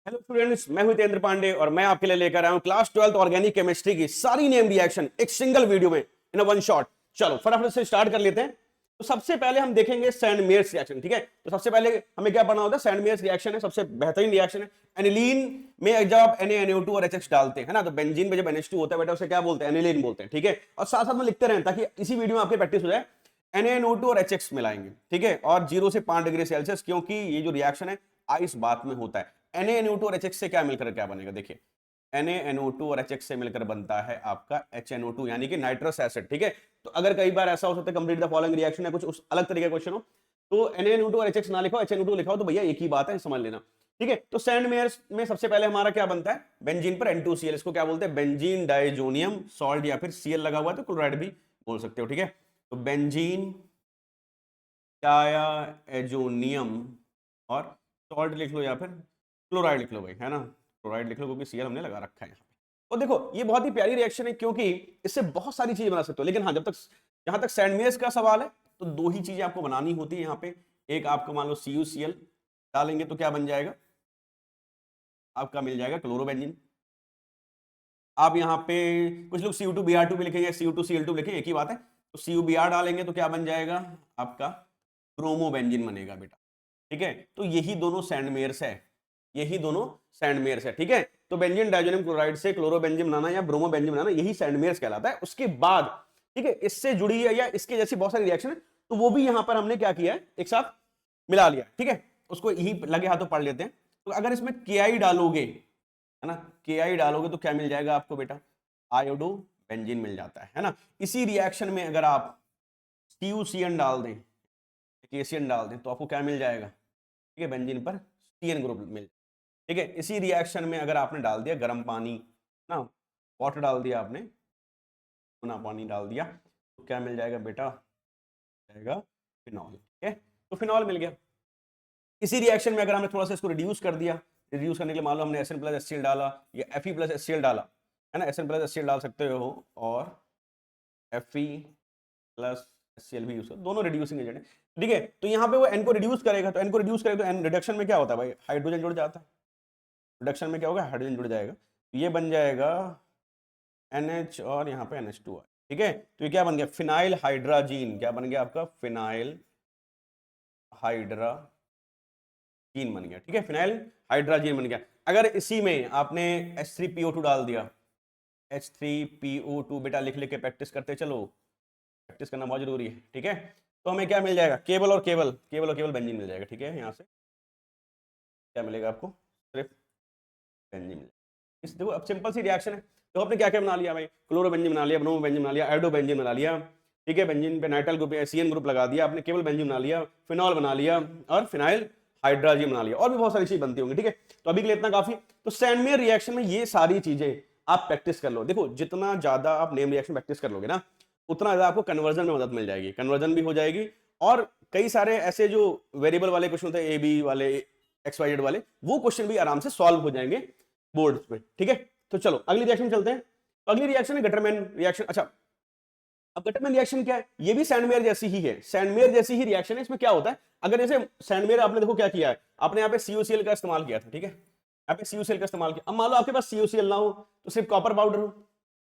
Hello students, मैं हूं हितेंद्र पांडे और मैं आपके लिए लेकर आया हूं क्लास 12th ऑर्गेनिक केमिस्ट्री की सारी नेम रिएक्शन एक सिंगल वीडियो में इन वन शॉट। चलो फटाफट से स्टार्ट कर लेते हैं। तो सबसे पहले हम देखेंगे सैंडमेयर्स रिएक्शन। ठीक है, तो सबसे पहले हमें क्या पढ़ना होता है? सैंडमेयर्स रिएक्शन है सबसे बेहतरीन रिएक्शन है। एनिलीन में जब आप NaNO2 और HX डालते हैं ना, तो बेंजीन में जब NH2 होता है बेटा उसे क्या बोलते हैं? एनिलीन बोलते हैं। ठीक है, और साथ साथ में लिखते रहें ताकि इसी वीडियो में आपकी प्रैक्टिस हो जाए। NaNO2 और HX मिलाएंगे, ठीक है, और 0 से 5 डिग्री सेल्सियस, क्योंकि ये जो रिएक्शन है आइस बात में होता है। NaNO2 और HX से क्या मिलकर क्या बनेगा? देखिए, NaNO2 और HX से मिलकर बनता है आपका HNO2 यानी कि नाइट्रस एसिड। ठीक है, तो अगर कई बार ऐसा हो सकता है कंप्लीट द फॉलोइंग रिएक्शन है कुछ उस अलग तरीके का क्वेश्चन हो, तो NaNO2 और HX ना लिखो, HNO2 लिखा हो, तो भैया एक ही बात है, समझ लेना। ठीक है, तो सैंडमेयर्स में सबसे पहले हमारा क्या बनता है? बेंजीन पर N2Cl, इसको क्या बोलते हैं? बेंजीन डाइजोनियम सॉल्ट, या फिर Cl लगा हुआ है तो क्लोराइड भी बोल सकते हो। ठीक है, तो बेंजीन डायाजोनियम और सॉल्ट लिख लो या फिर क्लोराइड लिख लो भाई, है ना? क्लोराइड लिख लो क्योंकि Cl हमने लगा रखा है यहाँ पे। और देखो ये बहुत ही प्यारी रिएक्शन है क्योंकि इससे बहुत सारी चीजें बना सकते हो, लेकिन हाँ, जहां तक सैंडमेयर्स का सवाल है तो दो ही चीजें आपको बनानी होती है यहाँ पे। एक आपको मान लो CuCl डालेंगे तो क्या बन जाएगा? आपका मिल जाएगा क्लोरोबेंजीन। आप यहाँ पे कुछ लोग Cu2Br2 भी लिखेंगे, Cu2Cl2 लिखेंगे, एक ही बात है। तो CuBr डालेंगे तो क्या बन जाएगा? आपका क्रोमोबेंजीन बनेगा बेटा। ठीक है, तो यही दोनों सैंडमेयर्स है, यही दोनों सैंडमेयर्स है। ठीक है, तो बेंजीन डाइजोनियम क्लोराइड से क्लोरोबेंजीन बनाना या ब्रोमोबेंजीन बनाना यही सैंडमेयर्स कहलाता है। उसके बाद ठीक है, इससे जुड़ी है या इसके जैसी बहुत सारी रिएक्शन है, तो वो भी यहां पर हमने क्या किया है? एक साथ मिला लिया। ठीक है, उसको यही लगे हाथों पढ़ लेते हैं। तो अगर इसमें KI डालोगे, है ना, KI डालोगे तो क्या मिल जाएगा आपको बेटा? आयोडो बेंजीन मिल जाता है ना। इसी रिएक्शन में अगर आप CuCN डाल दें, KCN डाल दें, तो आपको क्या मिल जाएगा? ठीक है, बेंजीन पर CN ग्रुप मिल। ठीक है, इसी रिएक्शन में अगर आपने डाल दिया गर्म पानी ना, वाटर डाल दिया आपने, गुना पानी डाल दिया, तो क्या मिल जाएगा बेटा? जाएगा फिनॉल। ठीक है, तो फिनॉल मिल गया। इसी रिएक्शन में अगर हमने थोड़ा सा इसको रिड्यूस कर दिया, रिड्यूस करने के लिए मान लो हमने SN प्लस HCl डाला या Fe प्लस HCl डाला, है ना, SN प्लस HCl डाल सकते हो और Fe प्लस HCl भी यूज कर, दोनों रिड्यूसिंग एजेंट है। ठीक है, तो यहाँ पे वो N को रिड्यूस करेगा, तो N को रिड्यूस करेगा तो N रिडक्शन में क्या होता है भाई? हाइड्रोजन जुड़ जाता है। रिडक्शन में क्या होगा? हाइड्रोजन जुड़ जाएगा, तो ये बन जाएगा NH और यहाँ पे NH2 है। ठीक है, तो ये क्या बन गया? Phenyl hydrazine. क्या बन गया आपका? फिनाइल हाइड्राजीन बन गया। ठीक है, फिनाइल हाइड्राजीन बन गया। अगर इसी में आपने H3PO2 डाल दिया, H3PO2 बेटा लिख लिख के प्रैक्टिस करते चलो, प्रैक्टिस करना बहुत जरूरी है। ठीक है, तो हमें क्या मिल जाएगा? केवल और केवल, केवल और केवल बेंजीन मिल जाएगा। ठीक है, यहाँ से क्या मिलेगा आपको? सिर्फ बेंजीन मिलेगा। इस देखो अब सिंपल सी रिएक्शन है। तो आपने क्या क्या बना लिया भाई? क्लोरोबेंजीन बना लिया, ब्रोमोबेंजीन बना लिया, आयोडोबेंजीन बना लिया। ठीक है, बेंजीन पे नाइट्राइल ग्रुप CN ग्रुप लगा दिया आपने, केवल बेंजीन बना लिया, फिनॉल बना लिया और फिनाइल हाइड्राजीन बना लिया, और भी बहुत सारी चीज बनती होंगी। ठीक है, तो अभी के लिए इतना काफी। तो सैंडमेयर रिएक्शन में ये सारी चीजें आप प्रैक्टिस कर लो। देखो जितना ज्यादा आप नेम रिएक्शन प्रैक्टिस कर लोगे ना, उतना ज्यादा आपको कन्वर्जन में मदद मिल जाएगी, कन्वर्जन भी हो जाएगी। और कई सारे ऐसे जो वेरिएबल वाले क्वेश्चन होते हैं, AB वाले, XYZ वाले, वो क्वेश्चन भी आराम से सॉल्व हो जाएंगे बोर्ड पे। ठीक है, तो चलो अगली रिएक्शन चलते हैं। तो अगली रिएक्शन है गटरमैन रिएक्शन। अच्छा, अब गटरमैन रिएक्शन क्या है? ये भी सैंडमेयर जैसी ही है, सैंडमेयर जैसी ही रिएक्शन है। इसमें क्या होता है? अगर जैसे सैंडमेयर आपने देखो क्या किया है, आपने यहाँ पे CuCl का इस्तेमाल किया था। ठीक है, यहाँ पे CuCl का इस्तेमाल किया। अब मान लो आपके पास CuCl ना हो तो सिर्फ कॉपर पाउडर हो,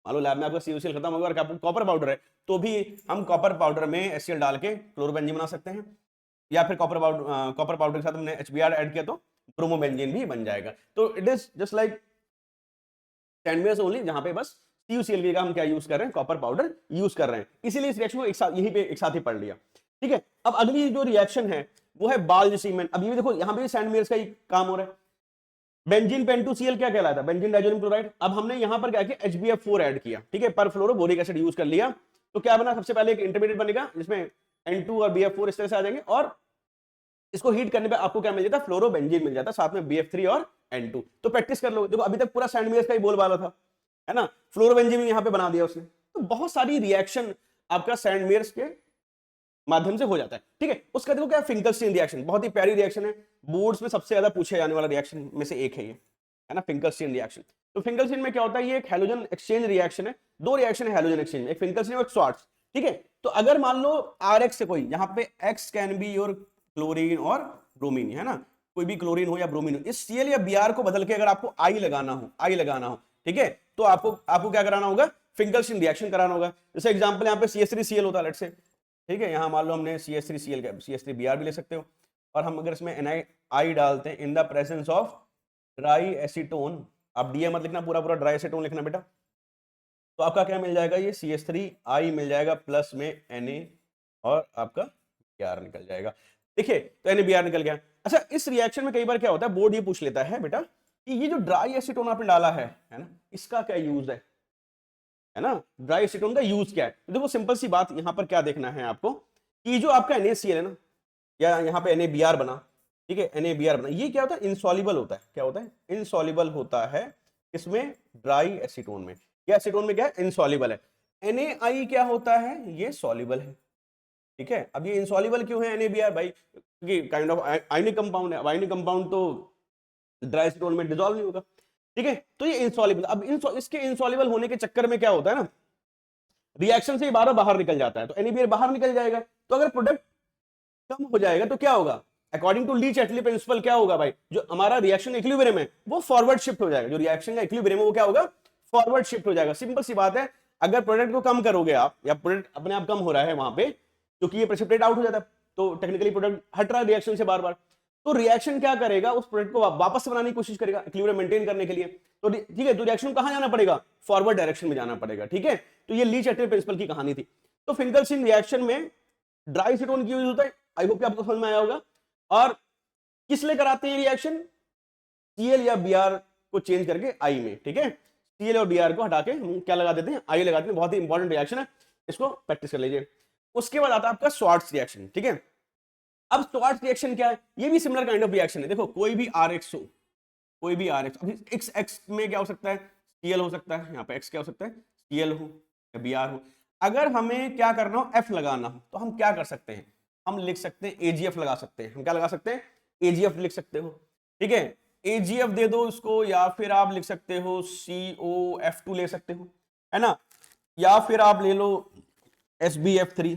मान लो लैब में आपका CuCl खत्म हो गया और कॉपर पाउडर है, तो भी हम कॉपर पाउडर में HCl डाल के क्लोरोबेंजीन बना सकते हैं, या फिर कॉपर पाउडर के साथ हमने HBr ऐड किया तो ब्रोमोबेंजीन भी बन जाएगा। तो it is just like Sandmeyer's only, जहां पे बस CuCl का हम क्या यूज कर रहे हैं? कॉपर पाउडर यूज कर रहे हैं। इसीलिए इस रिएक्शन को एक साथ यहीं पे एक साथ ही पढ़ लिया। ठीक है, अब अगली जो रिएक्शन है वो है बाल्ज सीमेंट। अब ये भी देखो यहाँ पे सैंडमेयर्स का ही काम हो रहा है। बेंजीन पे N2Cl क्या कहलाता है? Benzene diazonium chloride. अब हमने यहां पर क्या किया? HbF4 ऐड किया। ठीक है, पर फ्लोरोबोरिक एसिड यूज कर लिया, तो क्या बना? सबसे पहले एक इंटरमीडिएट बनेगा जिसमें N2 और BF4 इस तरह से आ जाएंगे, और इसको हीट करने पे आपको क्या मिल जाता? फ्लोरोबेंजीन मिल जाता, साथ में BF3 और N2। तो प्रैक्टिस कर लो। देखो अभी तक पूरा सैंडमेयर्स का ही बोलबाला था, है ना, फ्लोरोबेंजीन यहां पे बना दिया उसने। तो बहुत सारी रिएक्शन आपका सैंडमेयर्स के माध्यम से हो जाता है। ठीक है, उसका देखो क्या? फिंकलस्टीन रिएक्शन, बहुत ही प्यारी रिएक्शन है, बोर्ड्स में सबसे ज्यादा पूछे जाने वाला रिएक्शन में से एक है ये, है ना, फिंकलस्टीन रिएक्शन। तो फिंकलस्टीन में क्या होता है? ये एक हेलोजन एक्सचेंज रिएक्शन है। दो रिएक्शन है हेलोजन एक्सचेंज में, एक फिंकलस्टीन और एक श्वार्ट्ज। ठीक है, तो अगर मान लो RX से कोई, यहाँ पे X can be your chlorine और ब्रोमीन, है ना, कोई भी क्लोरीन हो या ब्रोमीन हो, इस Cl या Br को बदल के अगर आपको I लगाना हो, ठीक है, तो आपको क्या कराना होगा, फिंकलस्टीन रिएक्शन कराना होगा। जैसे एग्जांपल यहाँ पे CH3Cl होता है, लेट्स से, ठीक है, यहाँ मान लो हमने CH3Cl का CH3Br भी ले सकते हो, और हम अगर इसमें NaI डालते हैं in the presence of dry acetone, आप DA मत लिखना, पूरा ड्राई एसीटोन लिखना बेटा, तो आपका क्या मिल जाएगा, ये CH3I मिल जाएगा प्लस में Na और आपका Br निकल जाएगा। देखिए तो NaBr निकल गया। अच्छा, इस रिएक्शन में कई बार क्या होता है, बोर्ड ये पूछ लेता है बेटा कि ये जो ड्राई एसीटोन आपने डाला है ना, इसका क्या यूज है ना, ड्राई एसीटोन का यूज क्या है। तो देखो सिंपल सी बात, यहां पर क्या देखना है आपको कि जो आपका NaCl है ना, या यहाँ पे NaBr बना, ठीक है, NaBr बना, ये क्या होता है, इनसॉल्युबल होता है। क्या होता है, इनसॉल्युबल होता है इसमें, ड्राई एसीटोन में। या एसीटोन में क्या है, इनसॉल्युबल है। NaI क्या होता है, ये सॉल्युबल है, ठीक है। अब ये इनसॉल्युबल क्यों है NaBr भाई, क्योंकि काइंड ऑफ आयनिक कंपाउंड है, आयनिक कंपाउंड तो ड्राई एसीटोन में डिसॉल्व नहीं होगा, ठीक है, तो ये इनसॉल्युबल। अब इसके इनसॉल्युबल होने के चक्कर में क्या होता है ना, रिएक्शन से बाहर निकल जाता है, तो NaBr बाहर निकल जाएगा। तो अगर प्रोडक्ट कम हो जाएगा तो क्या होगा, अकॉर्डिंग टू ली-चैटली प्रिंसिपल क्या होगा भाई, जो हमारा रिएक्शन इक्विलिब्रियम है वो फॉरवर्ड शिफ्ट हो जाएगा, जो रिएक्शन का इक्विलिब्रियम है वो क्या होगा, फॉरवर्ड शिफ्ट हो जाएगा। सिंपल सी बात है, अगर प्रोडक्ट को कम करोगे आप, या प्रोडक्ट अपने आप कम हो रहा है वहां पे, क्योंकि ये प्रेसिपिटेट आउट हो जाता है, तो टेक्निकली प्रोडक्ट हट रहा है रिएक्शन से बार बार, तो रिएक्शन क्या करेगा, उस प्रोडक्ट को वापस से बनाने की कोशिश करेगा इक्विलिब्रियम मेंटेन करने के लिए। तो ठीक है, तो रिएक्शन कहां जाना पड़ेगा, फॉरवर्ड डायरेक्शन में जाना पड़ेगा, ठीक है। तो ये ली-चैटली प्रिंसिपल की कहानी थी। तो फिंकलस्टीन रिएक्शन में ड्राई एसीटोन की यूज होता है, आई होप कि आपको समझ में आया होगा। और किस लिए कराते हैं रिएक्शन, Cl या Br को चेंज करके I में, ठीक है, Cl और Br को हटा के हम क्या लगा देते हैं, I लगा देते हैं। बहुत ही इंपॉर्टेंट रिएक्शन है, इसको प्रैक्टिस कर लीजिए। उसके बाद आता है आपका श्वार्ट्ज रिएक्शन, ठीक है। अब श्वार्ट्ज रिएक्शन क्या है, ये भी सिमिलर काइंड ऑफ रिएक्शन है। देखो कोई भी RX हो, कोई भी RX, अभी X में क्या हो सकता है, Cl हो सकता है, यहाँ पे X क्या हो सकता है, Cl हो या Br हो। अगर हमें क्या करना हो, F लगाना हो, तो हम क्या कर सकते हैं, हम लिख सकते हैं AgF लगा सकते हैं। हम क्या लगा सकते हैं, AgF लिख सकते हो, ठीक है, AgF दे दो उसको, या फिर आप लिख सकते हो COF2 ले सकते हो, है ना, या फिर आप ले लो SbF3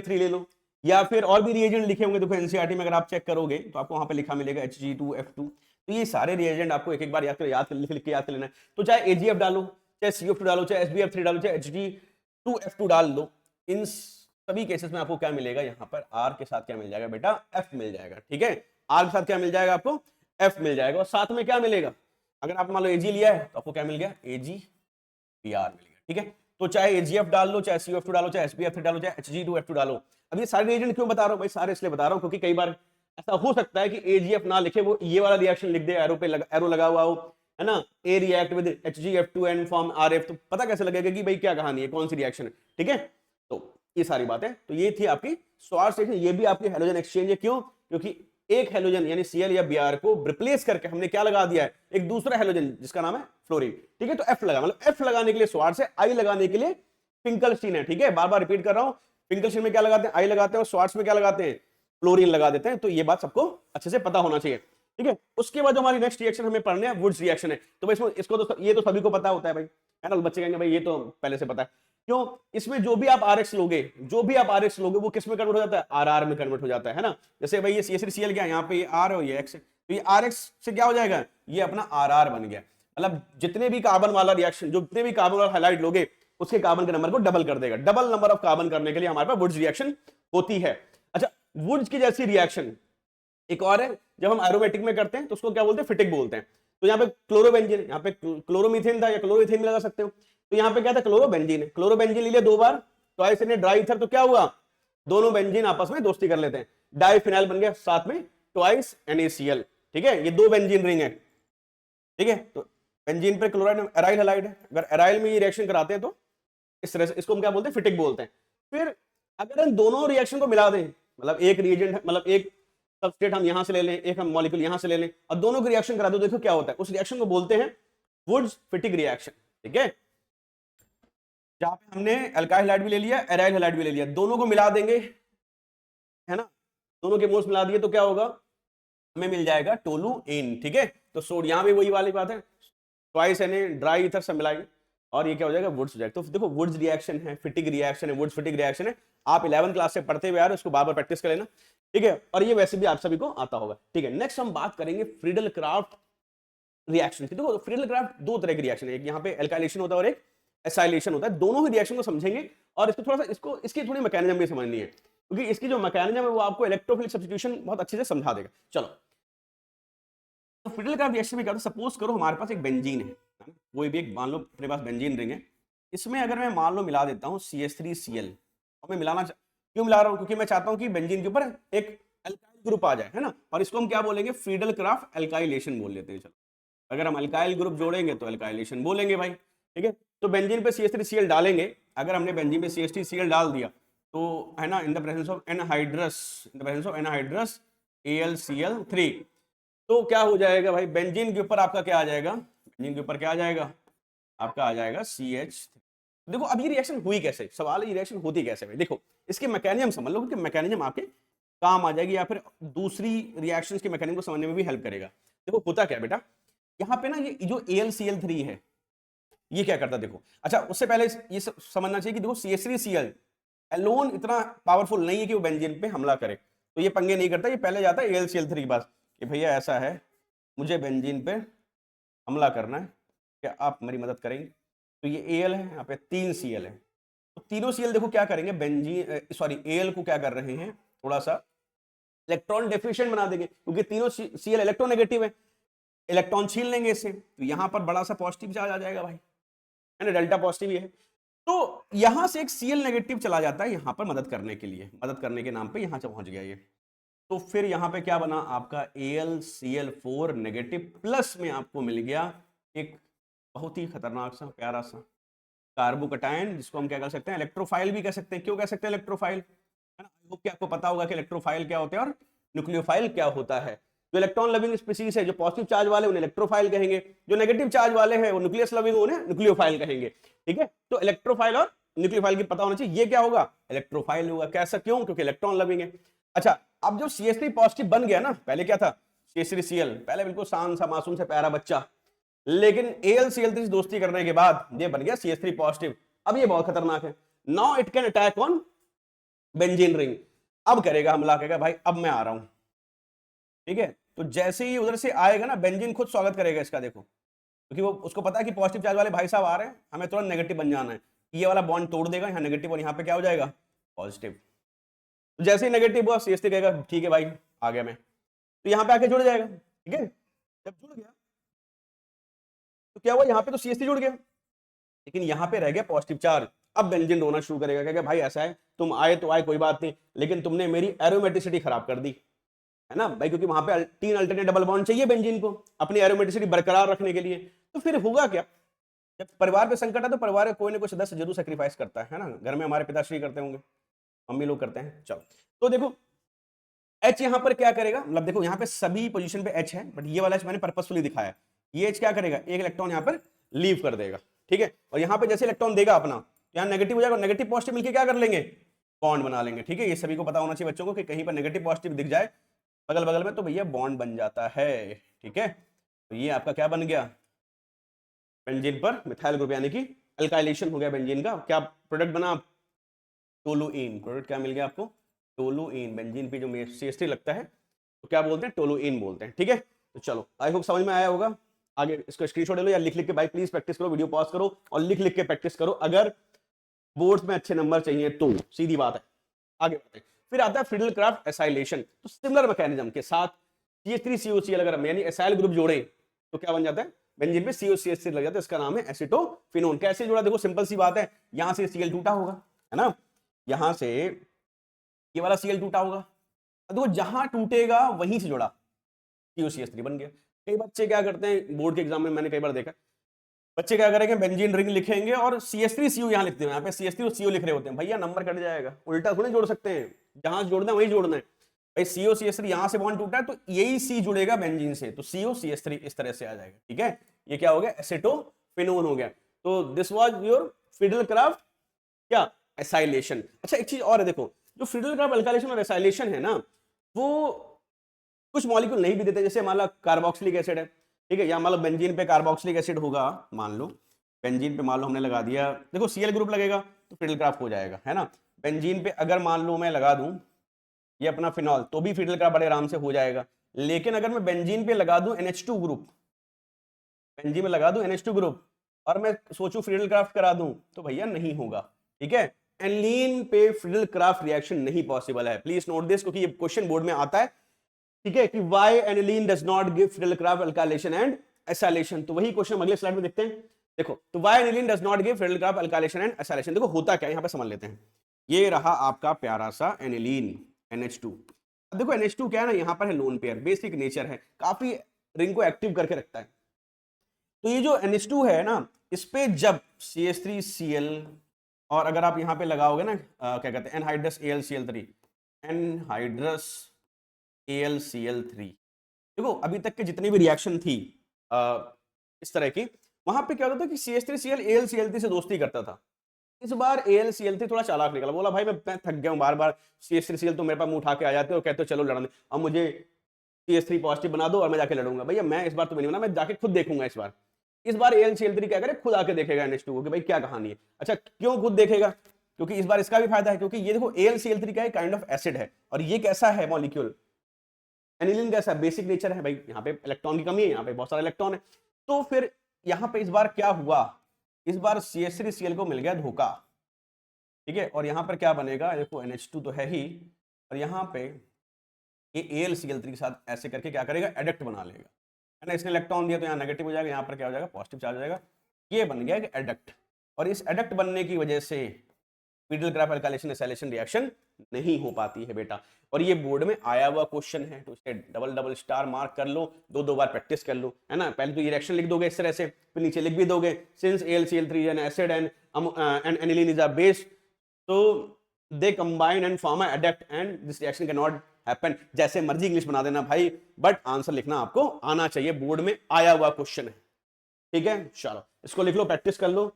ले लो, या फिर और भी रिएजेंट लिखे होंगे। देखो एनसीईआरटी में अगर आप चेक करोगे तो आपको वहां पे लिखा मिलेगा Hg2F2। तो ये सारे रिएजेंट आपको एक एक बार लिख के याद कर लेना है। तो चाहे AgF डालो, चाहे COF2 डालो, चाहे SbF3 डालो, चाहे Hg2F2 डाल दो, इन सभी केसेस में आपको क्या मिलेगा, यहाँ पर R के साथ क्या मिल जाएगा बेटा, F मिल जाएगा, ठीक है। R के साथ क्या मिल जाएगा आपको, F मिल जाएगा। और साथ में क्या मिलेगा, अगर आप मान लो Ag लिया है तो आपको क्या मिल गया, AgBr मिल गया, ठीक है। तो चाहे AgF डाल लो, चाहे COF2 डालो, चाहे SbF3 डालो, चाहे Hg2F2 डालो। अब ये सारे रिएजेंट क्यों बता रहा हूं भाई, सारे इसलिए बता रहा हूं क्योंकि कई बार ऐसा हो सकता है कि AgF ना लिखे, वो ये वाला रिएक्शन लिख दे, एरो लगा हुआ हो, है ना, A react with HgF2 and form RF, तो पता कैसे लगेगा कि भाई क्या कहानी है, कौन सी रिएक्शन है, ठीक है। तो ये सारी बातें, तो ये थी आपकी श्वार्ट्ज रिएक्शन। ये भी आपकी हैलोजन एक्सचेंज है, क्यों, क्योंकि एक हैलोजन यानी Cl या Br को रिप्लेस करके हमने क्या लगा दिया है, एक दूसरा हैलोजन जिसका नाम है फ्लोरीन, ठीक है। तो F लगा, मतलब F लगाने के लिए श्वार्ट्ज है, I लगाने के लिए फिंकलस्टीन है, ठीक है। बार बार रिपीट कर रहा हूं, फिंकलस्टीन में क्या लगाते हैं, I लगाते हैं, और श्वार्ट्ज में क्या लगाते हैं, फ्लोरीन लगा देते हैं। तो ये बात सबको अच्छे से पता होना चाहिए, ठीक है। उसके बाद जो हमारी नेक्स्ट रिएक्शन हमें पढ़ने है, वुड्स रिएक्शन है। तो भाई इसको तो ये तो सभी को पता होता है भाई, है ना, बच्चे कहेंगे भाई ये तो पहले से पता है। क्यों, इसमें जो भी आप RX लोगे, वो किस में कन्वर्ट हो जाता है, RR में कन्वर्ट हो जाता है ना। जैसे भाई ये CH3Cl क्या है, यहाँ पे ये R और ये X है, तो ये RX से क्या हो जाएगा, ये अपना RR बन गया। मतलब जितने भी कार्बन वाला रिएक्शन, जितने भी कार्बन वाला हाइलाइट लोगे, उसके कार्बन के नंबर को डबल कर देगा। डबल नंबर ऑफ कार्बन करने के लिए हमारे पास वुड्स रिएक्शन होती है। अच्छा, वुड्स की जैसी रिएक्शन एक और है, जब हम एरोमेटिक में करते हैं तो उसको क्या बोलते हैं, फिटिक बोलते हैं। तो यहाँ पे क्लोरोबेंजीन, यहाँ पे क्लोरोमीथेन था या क्लोरोइथेन भी लगा सकते हो। तो यहाँ पे क्या था, क्लोरोबेंजीन है, क्लोरोबेंजीन ले लिया दो बार, ट्वाइस ने ड्राई ईथर, तो क्या हुआ, दोनों बेंजीन आपस में दोस्ती कर लेते हैं, डाइफिनाइल बन गया, साथ में ट्वाइस NaCl, ठीक है। ये दो बेंजीन रिंग है, ठीक है। तो बेंजीन पे क्लोराइड एराइल हैलाइड है, अगर एराइल में ये रिएक्शन कराते हैं तो इस तरह से, इसको हम क्या बोलते हैं, फिटिक बोलते हैं। फिर अगर हम दोनों रिएक्शन को मिला दें, मतलब एक रिएजेंट, मतलब एक सबस्ट्रेट हम यहां से ले लें, एक हम मॉलिक्यूल यहां से ले लें, और दोनों की रिएक्शन करा दो, देखो क्या होता है, उस रिएक्शन को बोलते हैं वुड्स फिटिक रिएक्शन, ठीक है। जहां पे हमने अल्काइल हैलाइड भी ले लिया, एराइल हैलाइड भी ले लिया, दोनों को मिला देंगे, है ना, दोनों के मोल्स मिला दिए तो क्या होगा, हमें मिल जाएगा टोलुएन, ठीक है। तो सोड, यहां भी वही वाली बात है, ट्वाइस Na ड्राई ईथर से मिलाएंगे, और ये क्या हो जाएगा, वुड्स हो जाएगा। तो देखो वुड्स रिएक्शन है, फिटिक रिएक्शन है, वुड्स फिटिक रिएक्शन है, आप 11th क्लास से पढ़ते हुए आ रहे हो, उसको बार बार प्रैक्टिस कर लेना, ठीक है। और ये वैसे भी आप सभी को आता होगा, ठीक है। नेक्स्ट हम बात करेंगे फ्रीडल क्राफ्ट रिएक्शन की। देखो फ्रीडल क्राफ्ट दो तरह की रिएक्शन है, एक यहाँ पे एल्काइलेशन होता है और एक एसाइलेशन होता है। दोनों ही रिएक्शन को समझेंगे और इसको थोड़ा सा इसकी थोड़ी मैकेनिज्म भी समझनी है, क्योंकि इसकी जो मैकेनिज्म है वो आपको इलेक्ट्रोफिलिक सब्स्टिट्यूशन बहुत अच्छे से समझा देगा। चलो, तो फ्रीडल क्राफ्ट रिएक्शन में क्या होता है, सपोज करो हमारे पास एक बेंजीन है, कोई भी एक, मान लो अपने पास बेंजीन रिंग है, इसमें अगर मैं मान लो मिला देता हूँ CH3Cl, और मैं मिलाना क्यों मिला रहा हूँ, क्योंकि मैं चाहता हूँ कि बेंजीन के ऊपर एक एल्काइल ग्रुप आ जाए, है ना, और इसको हम क्या बोलेंगे, फ्रीडल क्राफ्ट एल्काइलेशन बोल लेते हैं। चलो, अगर हम अल्काइल ग्रुप जोड़ेंगे तो एल्काइलेशन बोलेंगे भाई, ठीक है। तो बेंजीन पे CH3Cl डालेंगे, अगर हमने बेंजीन पे CH3Cl डाल दिया तो है ना, in the presence of anhydrous, in the presence of anhydrous AlCl3, तो क्या हो जाएगा भाई, बेंजीन के ऊपर आपका क्या आ जाएगा, बेंजीन के ऊपर क्या आ जाएगा, आपका आ जाएगा CH। देखो अब ये रिएक्शन हुई कैसे, सवाल है ये रिएक्शन होती कैसे भाई। देखो इसके मैकेनिज्म समझ लो, कि मैकेनिज्म आपके काम आ जाएगी, या फिर दूसरी रिएक्शंस के मैकेनिज्म को समझने में भी हेल्प करेगा। देखो होता क्या है बेटा, यहाँ पे ना ये जो AlCl3 है ये क्या करता है, देखो अच्छा उससे पहले ये समझना चाहिए कि देखो CH3Cl एलोन इतना पावरफुल नहीं है कि वो बेंजीन पे हमला करे, तो ये पंगे नहीं करता, ये पहले जाता है AlCl3 के पास कि भैया ऐसा है, मुझे बेंजीन पे हमला करना है, क्या आप मेरी मदद करेंगे। तो ये Al है, यहाँ पे 3 Cl है, तो तीनों Cl देखो क्या करेंगे, बेंजीन सॉरी Al को क्या कर रहे हैं, थोड़ा सा इलेक्ट्रॉन डेफिशिएंट बना देंगे, क्योंकि तीनों Cl इलेक्ट्रोनेगेटिव है, इलेक्ट्रॉन छीन लेंगे इससे, तो यहां पर बड़ा सा पॉजिटिव चार्ज आ जाएगा भाई, है ना, डेल्टा पॉजिटिव ये है। तो यहां से एक Cl नेगेटिव चला जाता है यहां पर मदद करने के लिए, मदद करने के नाम पे यहां से पहुंच गया ये, तो फिर यहां पे क्या बना आपका AlCl4 नेगेटिव, प्लस में आपको मिल गया एक बहुत ही खतरनाक सा प्यारा सा कार्बोकटायन, जिसको हम क्या कर सकते हैं, इलेक्ट्रोफाइल भी कह सकते हैं। क्यों कह सकते हैं इलेक्ट्रोफाइल, है ना, आई होप कि आपको पता होगा कि इलेक्ट्रोफाइल क्या होते हैं और न्यूक्लियोफाइल क्या होता है। जो इलेक्ट्रॉन लविंग स्पीसीज है, जो पॉजिटिव चार्ज वाले उन्हें इलेक्ट्रोफाइल कहेंगे, जो नेगेटिव चार्ज वाले हैं वो न्यूक्लियस लविंग उन्हें न्यूक्लियोफाइल कहेंगे, ठीक है। तो इलेक्ट्रोफाइल और न्यूक्लियोफाइल की पता होना चाहिए, ये क्या होगा, इलेक्ट्रोफाइल होगा। कैसा, क्यों, क्योंकि इलेक्ट्रॉन लविंग है। अच्छा, अब जो CH3 पॉजिटिव बन गया ना, पहले क्या था CH3Cl, पहले बिल्कुल शांत सा मासूम से प्यारा बच्चा, लेकिन AlCl3 से दोस्ती करने के बाद ये बन गया CH3 पॉजिटिव। अब ये बहुत खतरनाक है, now it can attack on benzene ring, अब करेगा हमला, कहेगा भाई अब मैं आ रहा हूं, ठीक है। तो जैसे ही उधर से आएगा ना, बेंजीन खुद स्वागत करेगा इसका, देखो, क्योंकि वो उसको पता है कि पॉजिटिव चार्ज वाले भाई साहब आ रहे हैं, हमें तुरंत नेगेटिव बन जाना है, ये वाला बॉन्ड तोड़ देगा, यहाँ नेगेटिव और यहाँ पे क्या हो जाएगा, पॉजिटिव। तो जैसे ही नेगेटिव हुआ CH3 कहेगा ठीक है भाई आ गया मैं, तो यहाँ पे आके जुड़ जाएगा, ठीक है। जब जुड़ गया तो क्या हुआ, यहाँ पे तो CH3 जुड़ गया, लेकिन यहाँ पे रह गया पॉजिटिव चार्ज। अब बेंजीन रोना शुरू करेगा, कहेगा भाई ऐसा है, तुम आए तो आए कोई बात नहीं, लेकिन तुमने मेरी एरोमेटिसिटी खराब कर दी, है ना भाई, क्योंकि वहां पे 3 अल्टरनेट डबल बॉन्ड चाहिए बेंजीन को अपनी एरोमेटिसिटी बरकरार रखने के लिए। तो फिर होगा क्या, जब परिवार पे संकट है तो परिवार का कोई ना कोई सदस्य जरूर सेक्रीफाइस करता है ना, घर में हमारे पिताश्री करते होंगे, मम्मी लोग करते हैं। चलो, तो देखो H यहां पर क्या करेगा, मतलब देखो यहाँ पे सभी पोजीशन पे H है, बट ये वाला H मैंने पर्पसफुली दिखाया, ये H क्या करेगा, एक इलेक्ट्रॉन यहाँ पर लीव कर देगा, ठीक है। और यहाँ पे जैसे इलेक्ट्रॉन देगा अपना, यहाँ नेगेटिव हो जाएगा, नेगेटिव पॉजिटिव मिलकर क्या कर लेंगे, बॉन्ड बना लेंगे, ठीक है। ये सभी को पता होना चाहिए बच्चों को कि कहीं पर नेगेटिव पॉजिटिव दिख जाए बगल बगल में तो भैया बॉन्ड बन जाता है, ठीक है। तो ये आपका क्या बन गया, बेंजीन पर मिथाइल ग्रुप, यानी कि अल्काइलेशन हो गया बेंजीन का। क्या प्रोडक्ट बना, टोलुइन, प्रोडक्ट क्या मिल गया आपको, टोलुइन। बेंजीन पे जो CH3 लगता है तो क्या बोलते हैं, टोलुइन बोलते हैं, ठीक है। तो चलो आई होप समझ में आया होगा। आगे इसको स्क्रीनशॉट ले लो या लिख लिख के भाई प्लीज प्रैक्टिस करो, वीडियो पॉज करो और लिख लिख के प्रैक्टिस करो, अगर बोर्ड्स में अच्छे नंबर चाहिए तो, सीधी बात है। आगे बढ़ते हैं, फिर आता है फ्रीडल क्राफ्ट एसाइलेशन। तो सिमिलर मैकेनिज्म के साथ CH3COCl अगर हम यानी एसाइल ग्रुप जोड़े तो क्या बन जाता है, बेंजीन पे COCH3 लग जाता है, इसका नाम है एसिटोफिनोन। कैसे जोड़ा, देखो सिंपल सी बात है, यहां से Cl टूटा होगा, है ना, यहां से ये वाला Cl टूटा होगा, देखो जहां टूटेगा वहीं से जुड़ा COCH3 बन गया। कई बच्चे क्या करते हैं बोर्ड के एग्जाम में, मैंने कई बार देखा, बच्चे क्या करेंगे बेंजीन रिंग लिखेंगे और CH3CO यहां लिखते हैं, यहाँ पे CH3 और CO लिख रहे होते हैं, भैया नंबर कट जाएगा, उल्टा थोड़ी जोड़ सकते हैं, जहां जोड़ना है वही जोड़ना है भाई। COCH3 यहां से बॉन्ड टूटा है तो यही C जुड़ेगा बेंजीन से, तो COCH3 इस तरह से आ जाएगा, ठीक है। ये क्या हो गया, एसिटोफिनोन हो गया। तो this was your Friedel craft क्या, एसाइलेशन। अच्छा एक चीज और है, देखो जो फ्रीडल क्राफ्ट अल्काइलेशन और एसाइलेशन है ना, वो कुछ मॉलिक्यूल नहीं भी देते, जैसे मान लो कार्बोक्सिलिक एसिड है, ठीक है, या मान लो बेंजीन पे कार्बोक्सिलिक एसिड होगा मान लो, बेंजीन पे मान लो हमने लगा दिया, देखो Cl ग्रुप लगेगा तो फिडलक्राफ्ट हो जाएगा, है ना। बेंजीन पे अगर मान लो मैं लगा दूं ये अपना फिनॉल, तो भी फिडलक्राफ्ट बड़े आराम से हो जाएगा। लेकिन अगर मैं बेंजीन पे लगा दूं NH2 ग्रुप, बेंजीन में लगा दूं NH2 ग्रुप और मैं सोचूं फिडलक्राफ्ट करा दूं, तो भैया नहीं होगा, ठीक है। एनिलीन पे फिडलक्राफ्ट रिएक्शन नहीं पॉसिबल है, प्लीज नोट दिस, क्योंकि ये क्वेश्चन बोर्ड में आता है, ठीक है, कि why aniline does not give Friedel Crafts alkylation and acylation. तो वही क्वेश्चन हम अगले स्लाइड में देखते हैं। देखो, तो why aniline does not give Friedel Crafts alkylation and acylation, देखो होता क्या है यहां पे समझ लेते हैं। ये रहा आपका प्यारा सा एनिलीन NH2। अब देखो NH2 क्या है ना, यहां पर है लोन पेयर, बेसिक नेचर है, काफी रिंग को एक्टिव करके रखता है। तो ये जो NH2 है ना, इस पे जब CH3Cl और अगर आप यहां पे लगाओगे ना क्या कहते हैं एनहाइड्रस AlCl3, एनहाइड्रस AlCl3, देखो अभी तक के जितनी भी रिएक्शन थी इस तरह की, वहां पे क्या होता था कि CH3Cl AlCl3 से दोस्ती करता था। इस बार AlCl3 थोड़ा चालाक निकला, बोला भाई मैं थक गया हूं, बार बार CH3Cl तो मेरे पास मुंह उठा के आ जाते हो, कहते हो चलो लड़ने, अब मुझे CH3 पॉजिटिव बना दो और मैं जाके लड़ूंगा। भैया मैं इस बार तुम्हें नहीं बना, मैं जाके खुद देखूंगा इस बार AlCl3 क्या करे, खुद आके देखेगा NH2 को कि भाई क्या कहानी है। अच्छा क्यों खुद देखेगा, क्योंकि इस बार इसका भी फायदा है, क्योंकि ये देखो AlCl3 का एक काइंड ऑफ एसिड है, और ये कैसा है मॉलिक्यूल, एनिलीन कैसा बेसिक नेचर है, भाई यहाँ पे इलेक्ट्रॉन की कमी है, यहाँ पे बहुत सारे इलेक्ट्रॉन है। तो फिर यहाँ पे इस बार क्या हुआ, इस बार CH3Cl को मिल गया धोखा, ठीक है, और यहाँ पर क्या बनेगा, देखो NH2 तो है ही, और यहाँ पे ये AlCl3 के साथ ऐसे करके क्या करेगा, एडक्ट बना लेगा, है ना। इसने इलेक्ट्रॉन दिया तो यहाँ नेगेटिव हो जाएगा, यहाँ पर क्या हो जाएगा, पॉजिटिव चार्ज हो जाएगा। ये बन गया एक एडक्ट, और इस एडक्ट बनने की वजह से फिडलक्राफ्ट अल्काइलेशन एसाइलेशन रिएक्शन नहीं हो पाती है बेटा। और ये बोर्ड में आया हुआ क्वेश्चन है, तो इसके डबल डबल स्टार मार्क कर लो, दो दो बार प्रैक्टिस कर लो, है ना। पहले तो ये रिएक्शन लिख दोगे इस तरह से, फिर नीचे लिख भी दोगे since AlCl3 an acid and aniline is a base, तो they combine and form a adduct and this reaction can not happen. जैसे मर्जी इंग्लिश बना देना भाई, बट आंसर लिखना आपको आना चाहिए, बोर्ड में आया हुआ क्वेश्चन है, ठीक है। चलो इसको लिख लो, प्रैक्टिस कर लो,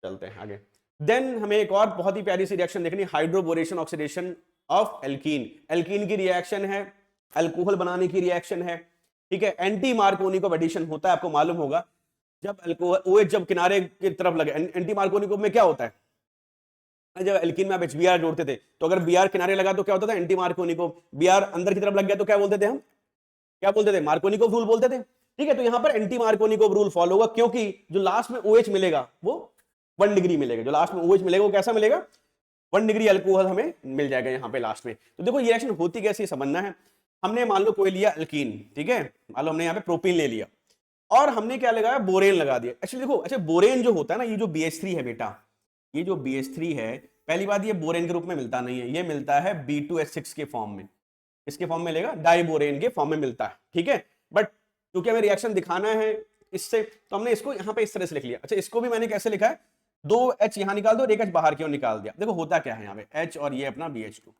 चलते हैं आगे। देन हमें एक और बहुत ही प्यारी सी रिएक्शन देखनी, hydroboration oxidation of alkene. Alkene की रिएक्शन है, अल्कोहल बनाने की रिएक्शन है, ठीक है। एंटी मार्कोनिकोव एडिशन होता है, आपको मालूम होगा, जब अल्कोहल OH जब किनारे की तरफ लगे, एंटी मार्कोनिकोव में क्या होता है, जब एल्कीन में आप HBr जोड़ते थे, तो अगर Br किनारे लगा तो क्या होता था, एंटी मार्कोनिकोव। Br अंदर की तरफ लग गया तो क्या बोलते थे हम, क्या बोलते थे, मार्कोनिकोव रूल बोलते थे, ठीक है। तो यहां पर एंटी मार्कोनिकोव रूल फॉलो होगा, क्योंकि जो लास्ट में OH मिलेगा वो 1 डिग्री मिलेगा, जो लास्ट में OH मिलेगा वो कैसा मिलेगा, 1 डिग्री अल्कोहल हमें मिल जाएगा यहाँ पे लास्ट में। तो देखो ये रिएक्शन होती कैसी समझना है। हमने मान लो कोई लिया अल्कीन, ठीक है, मान लो हमने यहाँ पे प्रोपीन ले लिया, और हमने क्या लगाया, बोरेन लगा दिया। एक्चुअली देखो, अच्छा बोरेन जो होता है ना, ये जो BH3 है बेटा, ये जो BH3 है, पहली बात ये बोरेन के रूप में मिलता नहीं है, ये मिलता है B2H6 के फॉर्म में, इसके फॉर्म में मिलेगा, डाइबोरेन के फॉर्म में मिलता है, ठीक है। बट क्योंकि हमें रिएक्शन दिखाना है इससे, तो हमने इसको यहाँ पे इस तरह से लिख लिया। अच्छा इसको भी मैंने कैसे लिखा है, 2 H यहाँ निकाल दो और 1 H बाहर की ओर निकाल दिया। देखो होता क्या है यहाँ पे, H और ये अपना BH2,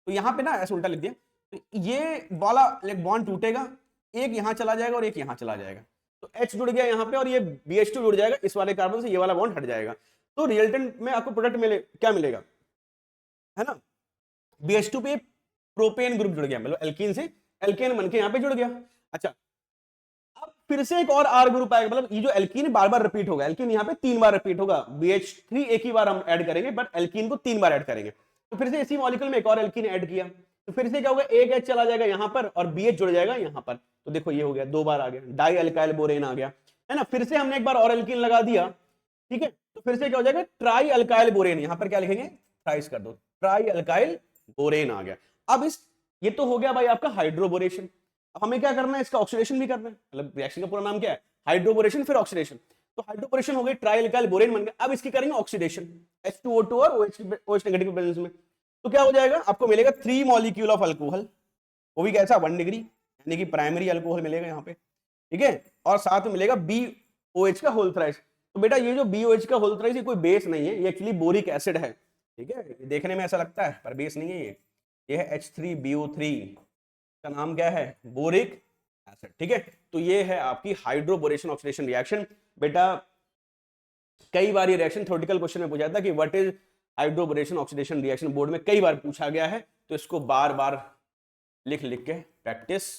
तो यहाँ पे ना ऐसे उल्टा लिख दिया, तो ये वाला बॉन्ड टूटेगा, एक यहाँ चला जाएगा और एक यहाँ चला जाएगा, तो H जुड़ गया यहाँ पे और ये BH2 जुड़ जाएगा इस वाले कार्बन से, ये वाला बॉन्ड हट जाएगा, तो रिजल्टेंट में आपको प्रोडक्ट मिले, क्या मिलेगा, है ना, BH2 पे प्रोपेन ग्रुप जुड़ गया, मतलब एल्कीन से एल्केन बनके यहाँ पे जुड़ गया। अच्छा अब फिर से एक और R ग्रुप आएगा, मतलब ये जो एल्कीन बार बार रिपीट होगा, एल्कीन यहाँ पे 3 बार रिपीट होगा, BH3 एक ही बार हम ऐड करेंगे, बट एल्कीन को 3 बार ऐड करेंगे। तो फिर से इसी मॉलिक्यूल में एक और एल्कीन ऐड किया, तो फिर से क्या होगा, एक H चला जाएगा यहाँ पर और BH जुड़ जाएगा यहाँ पर, तो देखो ये हो गया, 2 बार आ गया, डाई अल्काइल बोरेन आ गया, है ना। फिर से हमने एक बार और एल्कीन लगा दिया, ठीक है, तो फिर से क्या हो जाएगा, ट्राई अल्काइल बोरेन, यहाँ पर क्या लिखेंगे, ट्राइस कर दो, ट्राई अल्काइल बोरेन आ गया। अब इस ये तो हो गया भाई आपका हाइड्रोबोरेशन। अब हमें क्या करना है, इसका ऑक्सीडेशन भी करना है, मतलब रिएक्शन का पूरा नाम क्या है, हाइड्रोबोरेशन फिर ऑक्सीडेशन। तो हाइड्रोबोरेशन हो गई, ट्राई अल्काइल बोरेन बन गया। अब इसकी करेंगे ऑक्सीडेशन, H2O2 और OH नेगेटिव प्रेजेंस में, तो क्या हो जाएगा, आपको मिलेगा 3 मॉलिक्यूल ऑफ अल्कोहल, वो भी कैसा 1 डिग्री, यानी कि प्राइमरी अल्कोहल मिलेगा यहाँ पे, ठीक है, और साथ में मिलेगा BOH का होल थ्राइस। तो बेटा ये जो BOH का होल थ्राइस ये कोई बेस नहीं है, ये एक्चुअली बोरिक एसिड है, ठीक है, देखने में ऐसा लगता है पर बेस नहीं है ये है H3BO3 का नाम क्या है, बोरिक एसिड, ठीक है। तो ये है आपकी हाइड्रोबोरेशन ऑक्सीडेशन रिएक्शन। बेटा कई बार ये रिएक्शन थ्योरेटिकल क्वेश्चन में पूछा था कि what is hydroboration oxidation reaction, board में कई बार पूछा गया है, तो इसको बार बार लिख लिख के प्रैक्टिस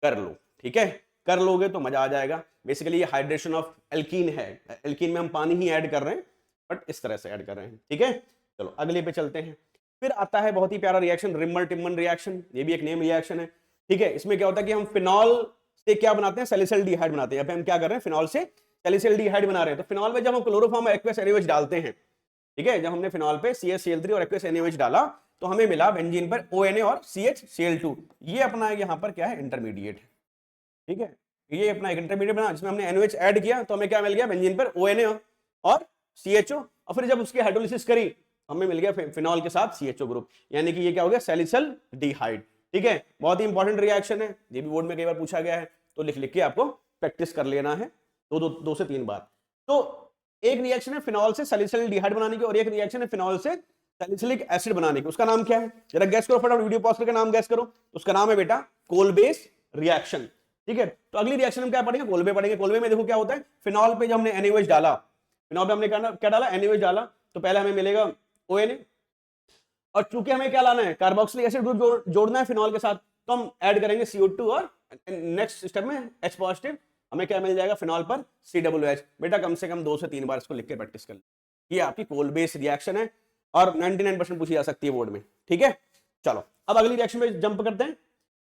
कर लो, ठीक है। कर लोगे तो मजा आ जाएगा। बेसिकली ये हाइड्रेशन ऑफ एल्कीन है, एल्कीन में हम पानी ही ऐड कर रहे हैं, बट इस तरह से ऐड कर रहे हैं, ठीक है। चलो अगले पे चलते हैं। फिर आता है बहुत ही प्यारा रिएक्शन, रिमर टिम्मन रिएक्शन, ये भी एक नेम रिएक्शन है, ठीक है। इसमें क्या होता है कि हम फिनॉल से क्या बनाते हैं, सैलिसिलडीहाइड बनाते हैं। हम क्या कर रहे हैं, फिनॉल से सैलिसिलडीहाइड बना रहे हैं। तो फिनॉल में जब हम क्लोरोफॉर्म और एक्वस NaOH डालते हैं, ठीक है, जब हमने फिनॉल पे CH Cl3 और एक्वस NaOH डाला तो हमें मिला बेंजीन पर ONa और CHCl2। ये अपना यहाँ पर क्या है, इंटरमीडिएट, ठीक है। ये अपना एक इंटरमीडिएट बना जिसमें हमने NaOH ऐड किया, तो हमें क्या मिल गया, बेंजीन पर ONa और CHO, और फिर जब उसकी हाइड्रोलिसिस करी हमें मिल गया फिनॉल के साथ CHO ग्रुप, यानी कि ये क्या हो गया, सैलिसिलडीहाइड, ठीक है। बहुत ही इंपॉर्टेंट रिएक्शन है, ये भी बोर्ड में कई बार पूछा गया है, तो लिख लिख के आपको प्रैक्टिस कर लेना है दो से तीन बार। तो एक रिएक्शन है फिनॉल से सैलिसिलडीहाइड बनाने की, और एक रिएक्शन है फिनॉल से सैलिसिलिक एसिड बनाने की। उसका नाम क्या है, जरा गैस करो फटाफट, वीडियो पॉज करके नाम गैस करो। उसका नाम है बेटा कोलबेस रिएक्शन, ठीक है। तो अगली रिएक्शन हम क्या पढ़ेंगे, कोलबे पढ़ेंगे। कोलबे में देखो क्या होता है, फिनॉल पे जब हमने NaOH डाला, फिनॉल पे हमने क्या डाला, NaOH डाला, तो पहले हमें मिलेगा ONa, और चूंकि हमें क्या लाना है, कार्बोक्सिलिक एसिड ग्रुप जोड़ना है फिनॉल के साथ, तो हम ऐड करेंगे CO2, और नेक्स्ट स्टेप में H पॉजिटिव, हमें क्या मिल जाएगा फिनॉल पर COOH। बेटा कम से कम 2 से 3 बार इसको लिख के प्रैक्टिस कर ले। ये आपकी कोलबेस रिएक्शन है और 99% पूछी जा सकती है बोर्ड में, ठीक है। चलो अब अगली रिएक्शन में जंप करते हैं।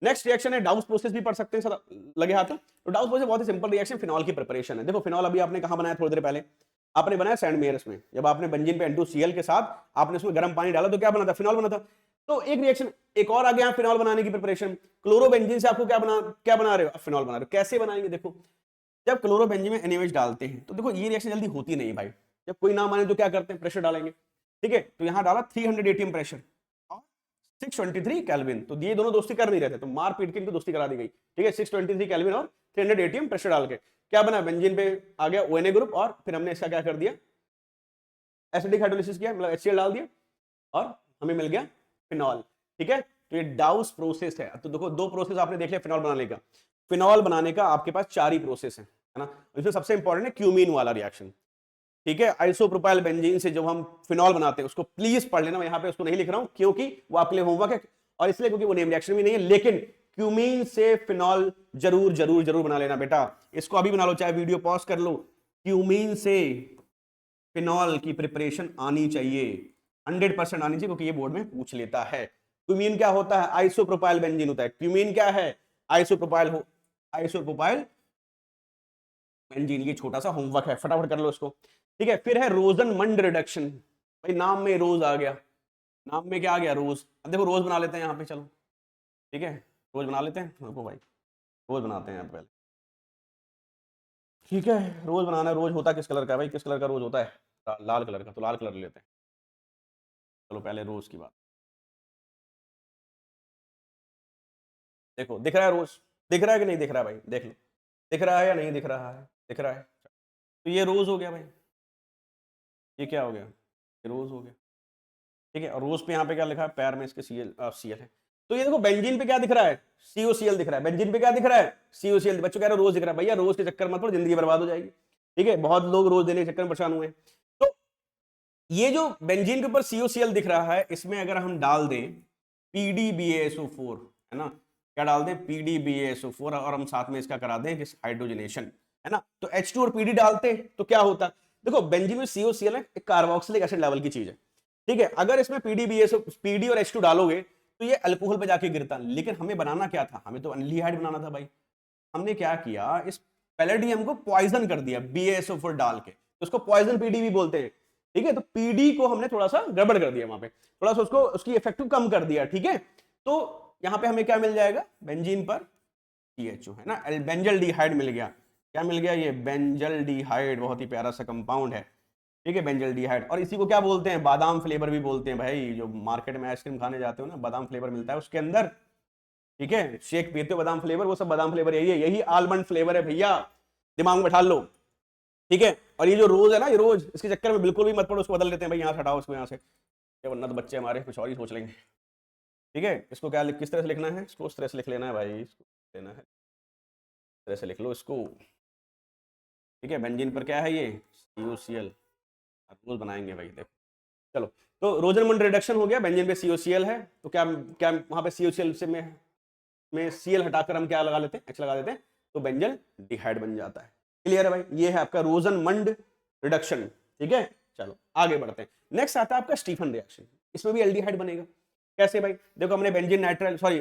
नेक्स्ट रिएक्शन है डाउस प्रोसेस, भी पढ़ सकते हैं सर, लगे हाथ। तो डाउस प्रोसेस बहुत ही सिंपल रिएक्शन, फिनॉल की प्रिपरेशन है। देखो फिनॉल अभी आपने कहां बनाया, थोड़ी देर पहले आपने बनाया सैंडमेयर्स में। जब आपने बेंजीन पे N2Cl के साथ आपने उसमें गर्म पानी डाला तो क्या बना था, फिनॉल बना था। तो एक रिएक्शन एक और आ गया फिनॉल बनाने की प्रिपरेशन, क्लोरोबेंजीन से आपको क्या बना रहे हो, फिनॉल बना रहे हो। कैसे बनाएंगे, देखो जब क्लोरोबेंजीन में NaOH डालते हैं तो देखो ये रिएक्शन जल्दी होती नहीं भाई। जब कोई ना माने तो क्या करते हैं, प्रेशर डालेंगे, ठीक है। तो यहां डाला 300 ATM प्रेशर और 623 केल्विन, तो ये दोनों दोस्ती कर नहीं रहे थे, तो मार पीट के इनको दोस्ती करा दी गई, ठीक है। 623 केल्विन और 300 ATM प्रेशर डाल के क्या बना, बेंजीन पे आ गया ONa ग्रुप, और फिर हमने इसका क्या कर दिया, एसिडिक हाइड्रोलिसिस किया, मतलब HCl डाल दिया, और हमें मिल गया फिनॉल, ठीक है। तो ये डाउस प्रोसेस है। तो देखो दो प्रोसेस आपने देख लिया फिनॉल बनाने का। फिनॉल बनाने का आपके पास 4 ही प्रोसेस है ना। इसमें सबसे इंपॉर्टेंट है क्यूमीन वाला रिएक्शन, ठीक है। आइसोप्रोपाइल बेंजीन से जब हम फिनॉल बनाते हैं, उसको प्लीज पढ़ लेना, मैं यहाँ पे उसको नहीं लिख रहा हूं क्योंकि वो आपके लिए होमवर्क है, और इसलिए क्योंकि वो नेम रिएक्शन भी नहीं है। लेकिन क्यूमीन से फिनॉल जरूर जरूर जरूर बना लेना बेटा, इसको अभी बना लो, चाहे वीडियो पॉज कर लो। क्यूमीन से फिनॉल की प्रिपरेशन आनी चाहिए, 100% आनी चाहिए, क्योंकि ये बोर्ड में पूछ लेता है। क्यूमीन क्या होता है, आइसोप्रोपाइल बेंजीन होता है। क्यूमीन क्या है, आइसोप्रोपाइल बेंजीन। ये छोटा सा होमवर्क है, फटाफट कर लो इसको, ठीक है। फिर है रोजनमंड रिडक्शन, भाई नाम में रोज आ गया, नाम में क्या आ गया, रोज। अब देखो रोज बना लेते हैं यहाँ पे, चलो ठीक है, रोज बना लेते हैं। देखो भाई रोज बनाते हैं यहाँ पे पहले, ठीक है। रोज बनाना है, रोज होता किस कलर का है भाई, किस कलर का रोज होता है, लाल कलर का, तो लाल कलर लेते हैं। चलो पहले रोज की बात, देखो दिख रहा है रोज, दिख रहा है कि नहीं दिख रहा है भाई, देख लो दिख रहा है या नहीं दिख रहा है, दिख रहा है। तो ये रोज हो गया भाई, ये क्या हो गया, ये रोज हो गया, ठीक है। और रोज पे यहाँ पे क्या लिखा है, पैर में इसके CL है। तो ये देखो बेंजीन पे क्या दिख रहा है, COCl दिख रहा है। बेंजीन पे क्या दिख रहा है, COCl। बच्चों कह रहे हो रोज दिख रहा है, भैया रोज के चक्कर मत पड़ो, जिंदगी बर्बाद हो जाएगी, ठीक है। बहुत लोग रोज देने के चक्कर में परेशान हुए। तो ये जो बेंजीन के ऊपर COCl दिख रहा है, इसमें अगर हम डाल दें PDBaSO4, है ना, क्या डाल दें, PDBaSO4, और हम साथ में इसका करा दें किस, हाइड्रोजनेशन, है ना। तो H2 और PD डालते तो क्या होता, देखो बेंजीन में COCl है, एक कार्बोक्सिलिक एसिड लेवल की चीज है, ठीक है। अगर इसमें PD और H2 डालोगे तो ये अल्कोहल पे जाके गिरता। लेकिन हमें बनाना क्या था, हमें तो एल्डिहाइड बनाना था भाई। हमने क्या किया, इस पैलेडियम को पॉइजन कर दिया BaSO4 डाल के, तो उसको पॉइजन PD भी बोलते हैं, ठीक है। तो PD को हमने थोड़ा सा गड़बड़ कर दिया, वहां पे थोड़ा सा उसको उसकी इफेक्टिव कम कर दिया, ठीक है। तो यहां पे हमें क्या मिल जाएगा, बेंजीन पर CHO, है ना, बेंजल्डिहाइड मिल गया। क्या मिल गया, ये बेंजल्डिहाइड, बहुत ही प्यारा सा कंपाउंड है, ठीक है, बेंजल्डिहाइड। और इसी को क्या बोलते हैं, बादाम फ्लेवर भी बोलते हैं भाई। जो मार्केट में आइसक्रीम खाने जाते हो ना, बादाम फ्लेवर मिलता है उसके अंदर, ठीक है। शेक पीते हो बादाम फ्लेवर, वो सब बादाम फ्लेवर यही है, यही आलमंड फ्लेवर है भैया, दिमाग में बैठा लो, ठीक है। और ये जो रोज है ना, ये रोज, इसके चक्कर में बिल्कुल भी मत पड़ो, उसको बदल देते हैं भाई, यहाँ से हटाओ उसको यहाँ से, वरना तो बच्चे हमारे कुछ और ही सोच लेंगे, ठीक है। इसको क्या किस तरह से लिखना है, इसको उस तरह से लिख लेना है भाई, इसको लेना है, इस तरह से लिख लो इसको, ठीक है। बेंजीन पर क्या है, ये COCl, रोज बनाएंगे भाई, देखो चलो। तो रोजनमंड रिडक्शन हो गया, बेंजीन पे COCl है, तो क्या क्या वहां पे COCl से में Cl हटाकर हम क्या लगा लेते हैं, H लगा देते हैं, तो बेंजल डिहाइड बन जाता है। क्लियर है भाई, ये है आपका रोजनमंड रिडक्शन। ठीक है, चलो आगे बढ़ते हैं। नेक्स्ट आता है आपका स्टीफन रिएक्शन, इसमें भी एल्डिहाइड बनेगा। कैसे भाई, देखो हमने benzene nitrile sorry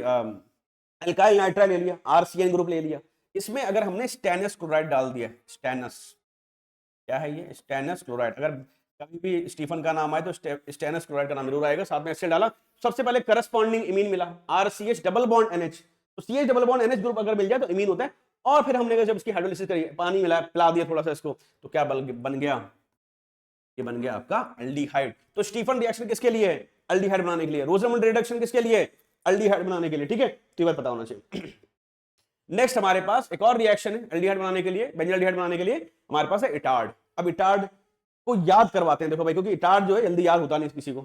alkyl nitrile ले लिया, आरसीएन ग्रुप ले लिया, इसमें अगर हमने स्टेनस क्लोराइड डाल दिया, स्टेनस क्या है ये, स्टेनस क्लोराइड, अगर कभी भी स्टीफन का नाम आए तो स्टेनस क्लोराइड का नाम जरूर आएगा, साथ में एसिड डाला, सबसे पहले करस्पॉन्डिंग इमीन मिला आरसीएच डबल बॉन्ड एनएच, तो CH double bond NH group अगर मिल जाए तो इमीन होता है। और फिर हमने जब इसकी हाइड्रोलिसिस करी, पानी मिला, पिला दिया थोड़ा सा इसको, तो क्या बन गया, ये बन गया आपका एल्डिहाइड। तो स्टीफन रिएक्शन किसके लिए है, एल्डिहाइड बनाने के लिए। रोजरमंड रिडक्शन किसके लिए, एल्डिहाइड बनाने के लिए। ठीक है, तो ये बात पता होना चाहिए। नेक्स्ट हमारे पास एक और रिएक्शन है एल्डिहाइड बनाने के लिए, बेंजीन एल्डिहाइड बनाने के लिए, हमारे पास है इटार्ड। अब इटार्ड को याद करवाते हैं, देखो भाई, क्योंकि इटार्ड जो है जल्दी याद होता नहीं किसी को।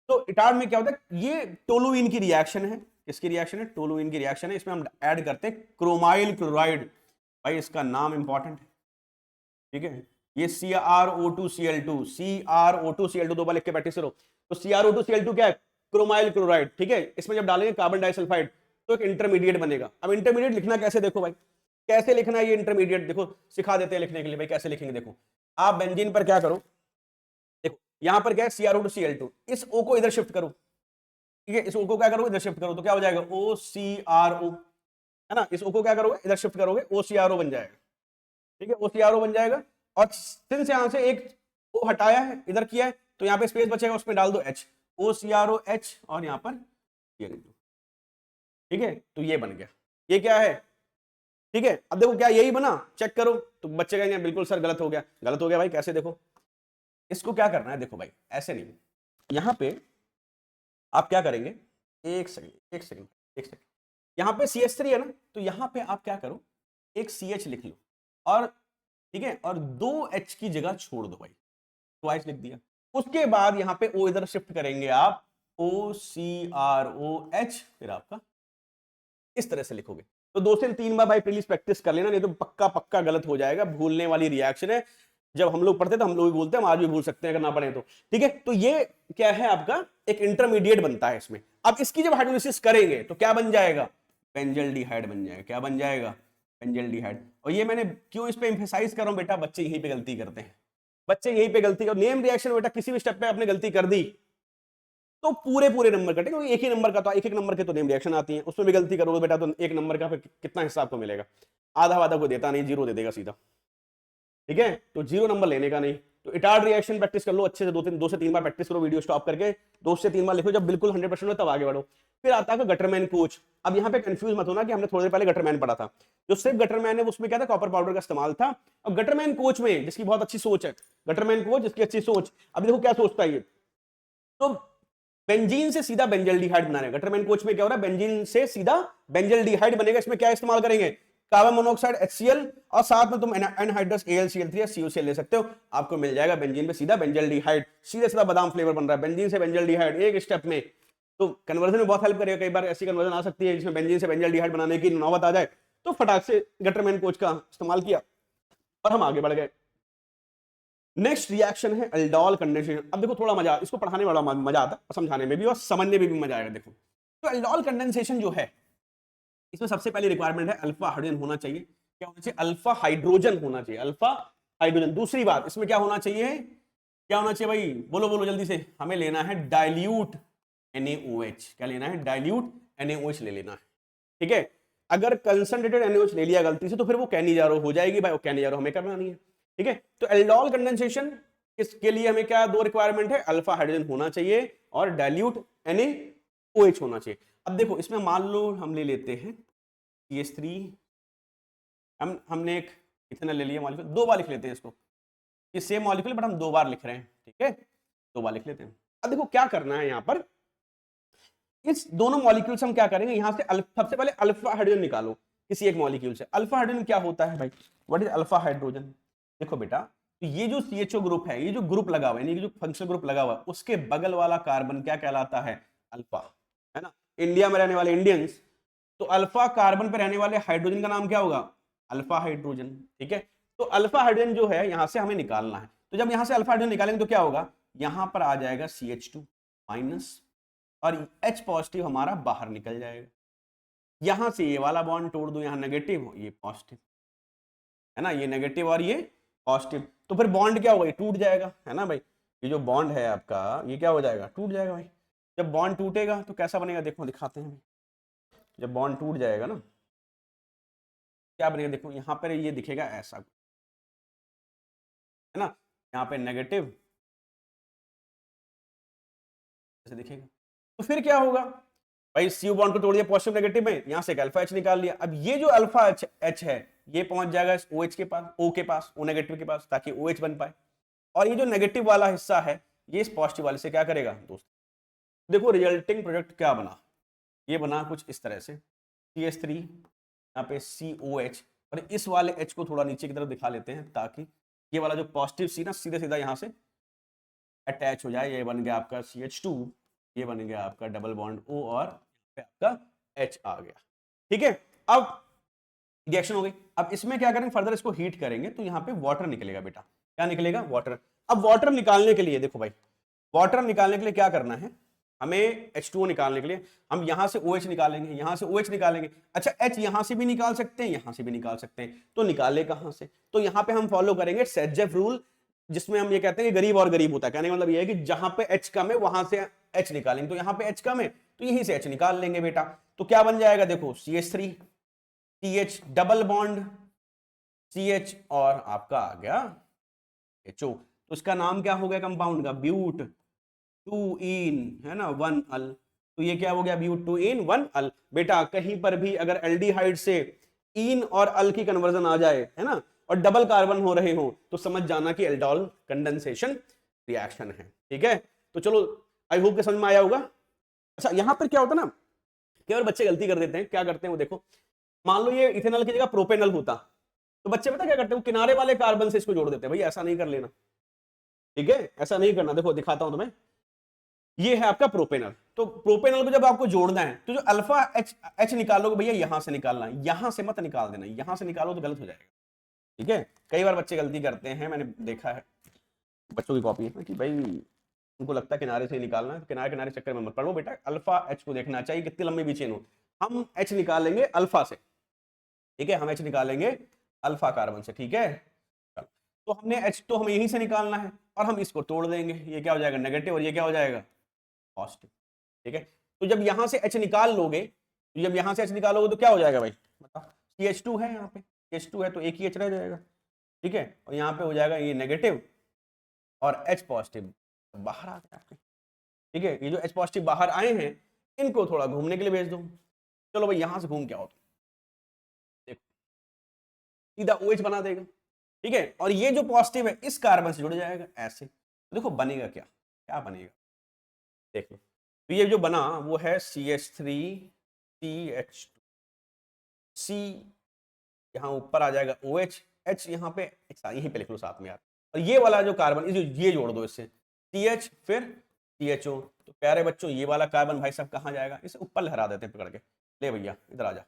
तो इटार्ड में क्या होता है, ये टोलुइन की रिएक्शन है, किसकी रिएक्शन है, टोलुइन की रिएक्शन है। इसमें हम ऐड करते हैं क्रोमाइल क्लोराइड, भाई इसका नाम इंपॉर्टेंट है। ठीक है, ये CrO2Cl2, CrO2Cl2 दो बार लिख के प्रैक्टिस करो। तो CrO2Cl2 क्या है, क्रोमाइल क्लोराइड। ठीक है, इसमें जब डालेंगे कार्बन डाइसल्फाइड तो एक इंटरमीडिएट बनेगा। अब इंटरमीडिएट लिखना कैसे, देखो भाई कैसे लिखना है ये इंटरमीडिएट, देखो सिखा देते हैं लिखने के लिए भाई, कैसे लिखेंगे। देखो आप बेंजीन पर क्या करो, देखो यहां पर क्या है CrO2Cl2, इस O को इधर शिफ्ट करो। ठीक है, इस O को क्या करो, इधर शिफ्ट करो, तो क्या हो जाएगा OCRO, है ना। इस O को क्या करोगे, इधर शिफ्ट करोगे, OCRO बन जाएगा। ठीक है, OCRO बन जाएगा। और सिंस यहां से एक O हटाया है, इधर किया है, तो यहां पे स्पेस बचेगा, उसमें डाल दो H, OCROH, और यहां पर Cl2। ठीक है, तो ये बन गया, ये क्या है। ठीक है, अब देखो क्या यही बना, चेक करो, तो बच्चे कहेंगे बिल्कुल सर गलत हो गया। गलत हो गया भाई, कैसे, देखो इसको क्या करना है, देखो भाई ऐसे नहीं, यहां पे आप क्या करेंगे, एक सेकंड एक सेकंड एक सेकंड, यहां पे CH3 है ना, तो यहां पे आप क्या करो, एक CH लिख लो, और ठीक है, और 2H की जगह छोड़ दो भाई, ट्वाइस लिख दिया। उसके बाद यहां पे O इधर शिफ्ट करेंगे आप, OCROH, फिर आपका इस तरह से लिखोगे। तो 2 से 3 बार भाई प्लीज प्रैक्टिस कर लेना, नहीं तो पक्का पक्का गलत हो जाएगा, भूलने वाली रिएक्शन है। जब हम लोग पढ़ते तो हम लोग भी बोलते हैं, हम आज भी भूल सकते हैं अगर ना पढ़े तो। ठीक है, तो ये क्या है आपका एक इंटरमीडिएट बनता है इसमें। अब इसकी जब हाइड्रोलिसिस करेंगे तो क्या बन जाएगा, बेंजल्डिहाइड बन जाएगा। क्या बन जाएगा, बेंजल्डिहाइड। और ये मैंने क्यों इस पे एम्फेसाइज कर रहा हूं, बेटा बच्चे यहीं पे गलती करते हैं, बच्चे यहीं पे गलती कर, नेम रिएक्शन बेटा किसी भी स्टेप पे आपने गलती कर दी तो पूरे पूरे नंबर कटे, क्योंकि एक ही नंबर का तो एक एक नंबर के तो नेम रिएक्शन आती है, उसमें भी गलती करोगे बेटा तो एक नंबर का फिर कितना हिस्सा आपको मिलेगा, आधा वाधा को देता नहीं, 0 दे देगा सीधा। ठीक है, तो 0 नंबर लेने का नहीं। तो इटार्ड रिएक्शन प्रैक्टिस कर लो अच्छे से, 2 से 3 बार प्रैक्टिस करो, वीडियो स्टॉप करके 2 से 3 बार लिखो, जब बिल्कुल 100% हो तब आगे बढ़ो। फिर आता है गटरमैन कोच। अब यहाँ पे कंफ्यूज मत होना कि हमने थोड़ी देर पहले गटरमैन पढ़ा था, जो सिर्फ गटरमैन है उसमें क्या था, कॉपर पाउडर का इस्तेमाल था। और गटरमैन कोच में जिसकी बहुत अच्छी सोच है, गटरमैन कोच जिसकी अच्छी सोच, अब देखो क्या सोचता है ये, तो बेंजीन से सीधा बेंजल्डिहाइड बना रहे हैं। गटरमैन कोच में क्या हो रहा है, बेंजीन से सीधा बेंजल्डिहाइड बनेगा। इसमें क्या इस्तेमाल करेंगे, कार्बन मोनोऑक्साइड HCl, और साथ में तुम एनहाइड्रस AlCl3 या CuCl ले सकते हो, आपको मिल जाएगा बेंजीन पे सीधा बेंजल्डिहाइड। सीधे सीधा बादाम फ्लेवर बन रहा है बेंजीन से बेंजल्डिहाइड एक स्टेप में। तो कन्वर्जन में बहुत हेल्प करेगा, कई बार ऐसी कन्वर्जन आ सकती है जिसमें बेंजीन से बेंजल्डिहाइड बनाने की नौबत आ जाए, तो फटाक से गटरमैन कोच का इस्तेमाल किया और हम आगे बढ़ गए। नेक्स्ट रिएक्शन है एल्डोल कंडेंसेशन। अब देखो थोड़ा मजा, इसको पढ़ाने में बड़ा मजा आता है, समझाने में भी और समझने में भी मजा आएगा। देखो तो एल्डोल कंडेंसेशन जो है, इसमें सबसे पहली रिक्वायरमेंट है अल्फा हाइड्रोजन होना चाहिए। क्या होना चाहिए, अल्फा हाइड्रोजन होना चाहिए, अल्फा हाइड्रोजन। दूसरी बात इसमें क्या होना चाहिए, क्या होना चाहिए भाई, बोलो बोलो जल्दी से, हमें लेना है डाइल्यूट NaOH। क्या लेना है, डाइल्यूट NaOH ले लेना है। ठीक है, अगर कंसंट्रेटेड NaOH ले लिया गलती से तो फिर वो कैनिजारो हो जाएगी भाई, वो कैनिजारो हमें करना नहीं है। ठीक है, तो एल्डोल कंडेंसेशन इसके लिए हमें क्या 2 रिक्वायरमेंट है, अल्फा हाइड्रोजन होना चाहिए और डाइल्यूट NaOH होना चाहिए। अब देखो इसमें मान लो हम ले लेते हैं CH3, हमने एक इथेनॉल ले लिया मॉलिक्यूल, 2 बार लिख लेते हैं इसको, ये सेम मॉलिक्यूल बट हम 2 बार लिख रहे हैं। ठीक है, 2 बार लिख लेते हैं। अब देखो क्या करना है, यहां पर इस दोनों मॉलिक्यूल से हम क्या करेंगे, यहां से सबसे पहले अल्फा हाइड्रोजन निकालो किसी एक मॉलिक्यूल से। अल्फा हाइड्रोजन क्या होता है भाई, व्हाट इज अल्फा हाइड्रोजन। देखो बेटा, तो ये जो CHO ग्रुप है, ये जो ग्रुप लगा हुआ है, ये जो फंक्शनल ग्रुप लगा हुआ है, उसके बगल वाला कार्बन क्या कहलाता है, अल्फा, है ना। इंडिया में रहने वाले इंडियंस, तो अल्फा कार्बन पे रहने वाले हाइड्रोजन का नाम क्या होगा, अल्फा हाइड्रोजन। ठीक है, तो अल्फा हाइड्रोजन जो है यहां से हमें निकालना है। तो जब यहां से अल्फा हाइड्रोजन निकालेंगे तो क्या होगा, यहां पर आ जाएगा CH2 माइनस, और H पॉजिटिव हमारा बाहर निकल जाएगा। यहां से ये वाला बॉन्ड तोड़ दो, यहां नेगेटिव, ये पॉजिटिव, है ना, ये नेगेटिव और ये पॉजिटिव, तो फिर बॉन्ड क्या होगा, ये टूट जाएगा, है ना भाई, ये जो बॉन्ड है आपका ये क्या हो जाएगा, टूट जाएगा भाई। जब बॉन्ड टूटेगा तो कैसा बनेगा, देखो दिखाते हैं, जब बॉन्ड टूट जाएगा ना क्या बनेगा, देखो यहाँ पर ये दिखेगा ऐसा, है ना, यहाँ पे नेगेटिव ऐसे दिखेगा। तो फिर क्या होगा भाई, सी बॉन्ड को तोड़ दिया पॉजिटिव नेगेटिव में, यहां से एक अल्फा एच निकाल लिया, अब ये जो अल्फा एच है ये पहुंच जाएगा इस OH के पास, O के पास, O नेगेटिव के पास, ताकि OH बन पाए, और ये जो नेगेटिव वाला हिस्सा है ये इस पॉजिटिव वाले से क्या करेगा दोस्त, देखो रिजल्टिंग प्रोडक्ट क्या बना, ये बना कुछ इस तरह से CH3 यहाँ पे COH, और इस वाले H को थोड़ा नीचे की तरफ दिखा लेते हैं ताकि ये वाला जो पॉजिटिव C ना सीधे सीधा यहाँ से अटैच हो जाए, ये बन गया आपका CH2, ये बन गया आपका डबल बॉन्ड O, और आपका H आ गया, ठीक है। अब रिएक्शन हो गई, अब इसमें क्या करेंगे, फर्दर इसको हीट करेंगे तो यहाँ पे वाटर निकलेगा बेटा, क्या निकलेगा, वाटर। अब वाटर निकालने के लिए देखो भाई, वाटर निकालने के लिए क्या करना है, हमें H2O निकालने के लिए हम यहां से OH निकालेंगे, यहां से OH निकालेंगे, अच्छा H यहां से भी निकाल सकते हैं, यहां से भी निकाल सकते हैं, तो निकाले कहां से, तो यहां पे हम फॉलो करेंगे सेट-जेफ रूल, जिसमें हम ये कहते हैं कि गरीब और गरीब होता है, कहने का मतलब ये है कि जहां पे H कम है वहां से H निकालेंगे, तो यहां पे H कम है तो यहीं से H निकाल लेंगे बेटा, तो क्या बन जाएगा देखो CH3 CH double bond CH और आपका आ गया HO, तो इसका नाम क्या हो गया कंपाउंड का, ब्यूट 2 इन, है ना 1 अल, तो ये क्या हो गया, ब्यूट 2 इन 1 अल। बेटा कहीं पर भी अगर एल्डिहाइड से इन और अल की कन्वर्जन आ जाए, है ना, और डबल कार्बन हो रहे हो तो समझ जाना कि एल्डोल कंडेंसेशन रिएक्शन है, ठीक है। तो चलो आई होप के समझ में आया होगा। अच्छा यहां पर क्या होता है ना, केवल बच्चे गलती कर देते हैं, क्या करते हैं वो देखो, मान लो ये इथेनॉल की जगह प्रोपेनॉल होता तो बच्चे पता क्या करते हैं, वो किनारे वाले कार्बन से इसको जोड़ देते हैं, भाई ऐसा नहीं कर लेना, ठीक है, ऐसा नहीं करना। देखो दिखाता हूं तुम्हें, ये है आपका प्रोपेनॉल, तो प्रोपेनॉल को जब आपको जोड़ना है तो जो अल्फा एच निकालोगे भैया यहां से निकालना है, यहां से मत निकाल देना, यहां से निकालो तो गलत हो जाएगा, ठीक है। कई बार बच्चे गलती करते हैं, मैंने देखा है बच्चों की कॉपी है कि भाई उनको लगता है किनारे से निकालना है, तो किनारे किनारे चक्कर में मत पड़ो बेटा, अल्फा एच को देखना चाहिए कितनी लंबी भी चेन हो, हम एच निकालेंगे अल्फा से, ठीक है, हम एच निकालेंगे अल्फा कार्बन से, ठीक है। तो हमने एच तो हमें यहीं से निकालना है और हम इसको तोड़ देंगे, ये क्या हो जाएगा नेगेटिव और ये क्या हो जाएगा पॉजिटिव, ठीक है। तो जब यहां से H निकाल लोगे, तो जब यहां से H निकालोगे तो क्या हो जाएगा भाई बताओ, CH2 है, यहाँ पे CH2 है तो एक ही H रह जाएगा, ठीक है, और यहाँ पे हो जाएगा ये नेगेटिव और H पॉजिटिव बाहर आ गया आपके, ठीक है। ये जो H पॉजिटिव बाहर आए हैं इनको थोड़ा घूमने के लिए भेज दो, चलो भाई यहां से घूम के आओ, देखो सीधा OH बना देगा, ठीक है, और ये जो पॉजिटिव है इस कार्बन से जुड़ जाएगा ऐसे, देखो बनेगा क्या, क्या बनेगा देखो, तो ये जो बना वो है CH3 CH2 C, यहाँ ऊपर आ जाएगा OH, H यहाँ पे यहीं पे लिख लो साथ में यार, और ये वाला जो कार्बन ये जोड़ दो इससे CH फिर CHO, तो प्यारे बच्चों ये वाला कार्बन भाई साहब कहाँ जाएगा, इसे ऊपर लहरा देते हैं पकड़ के, ले भैया इधर आ जा,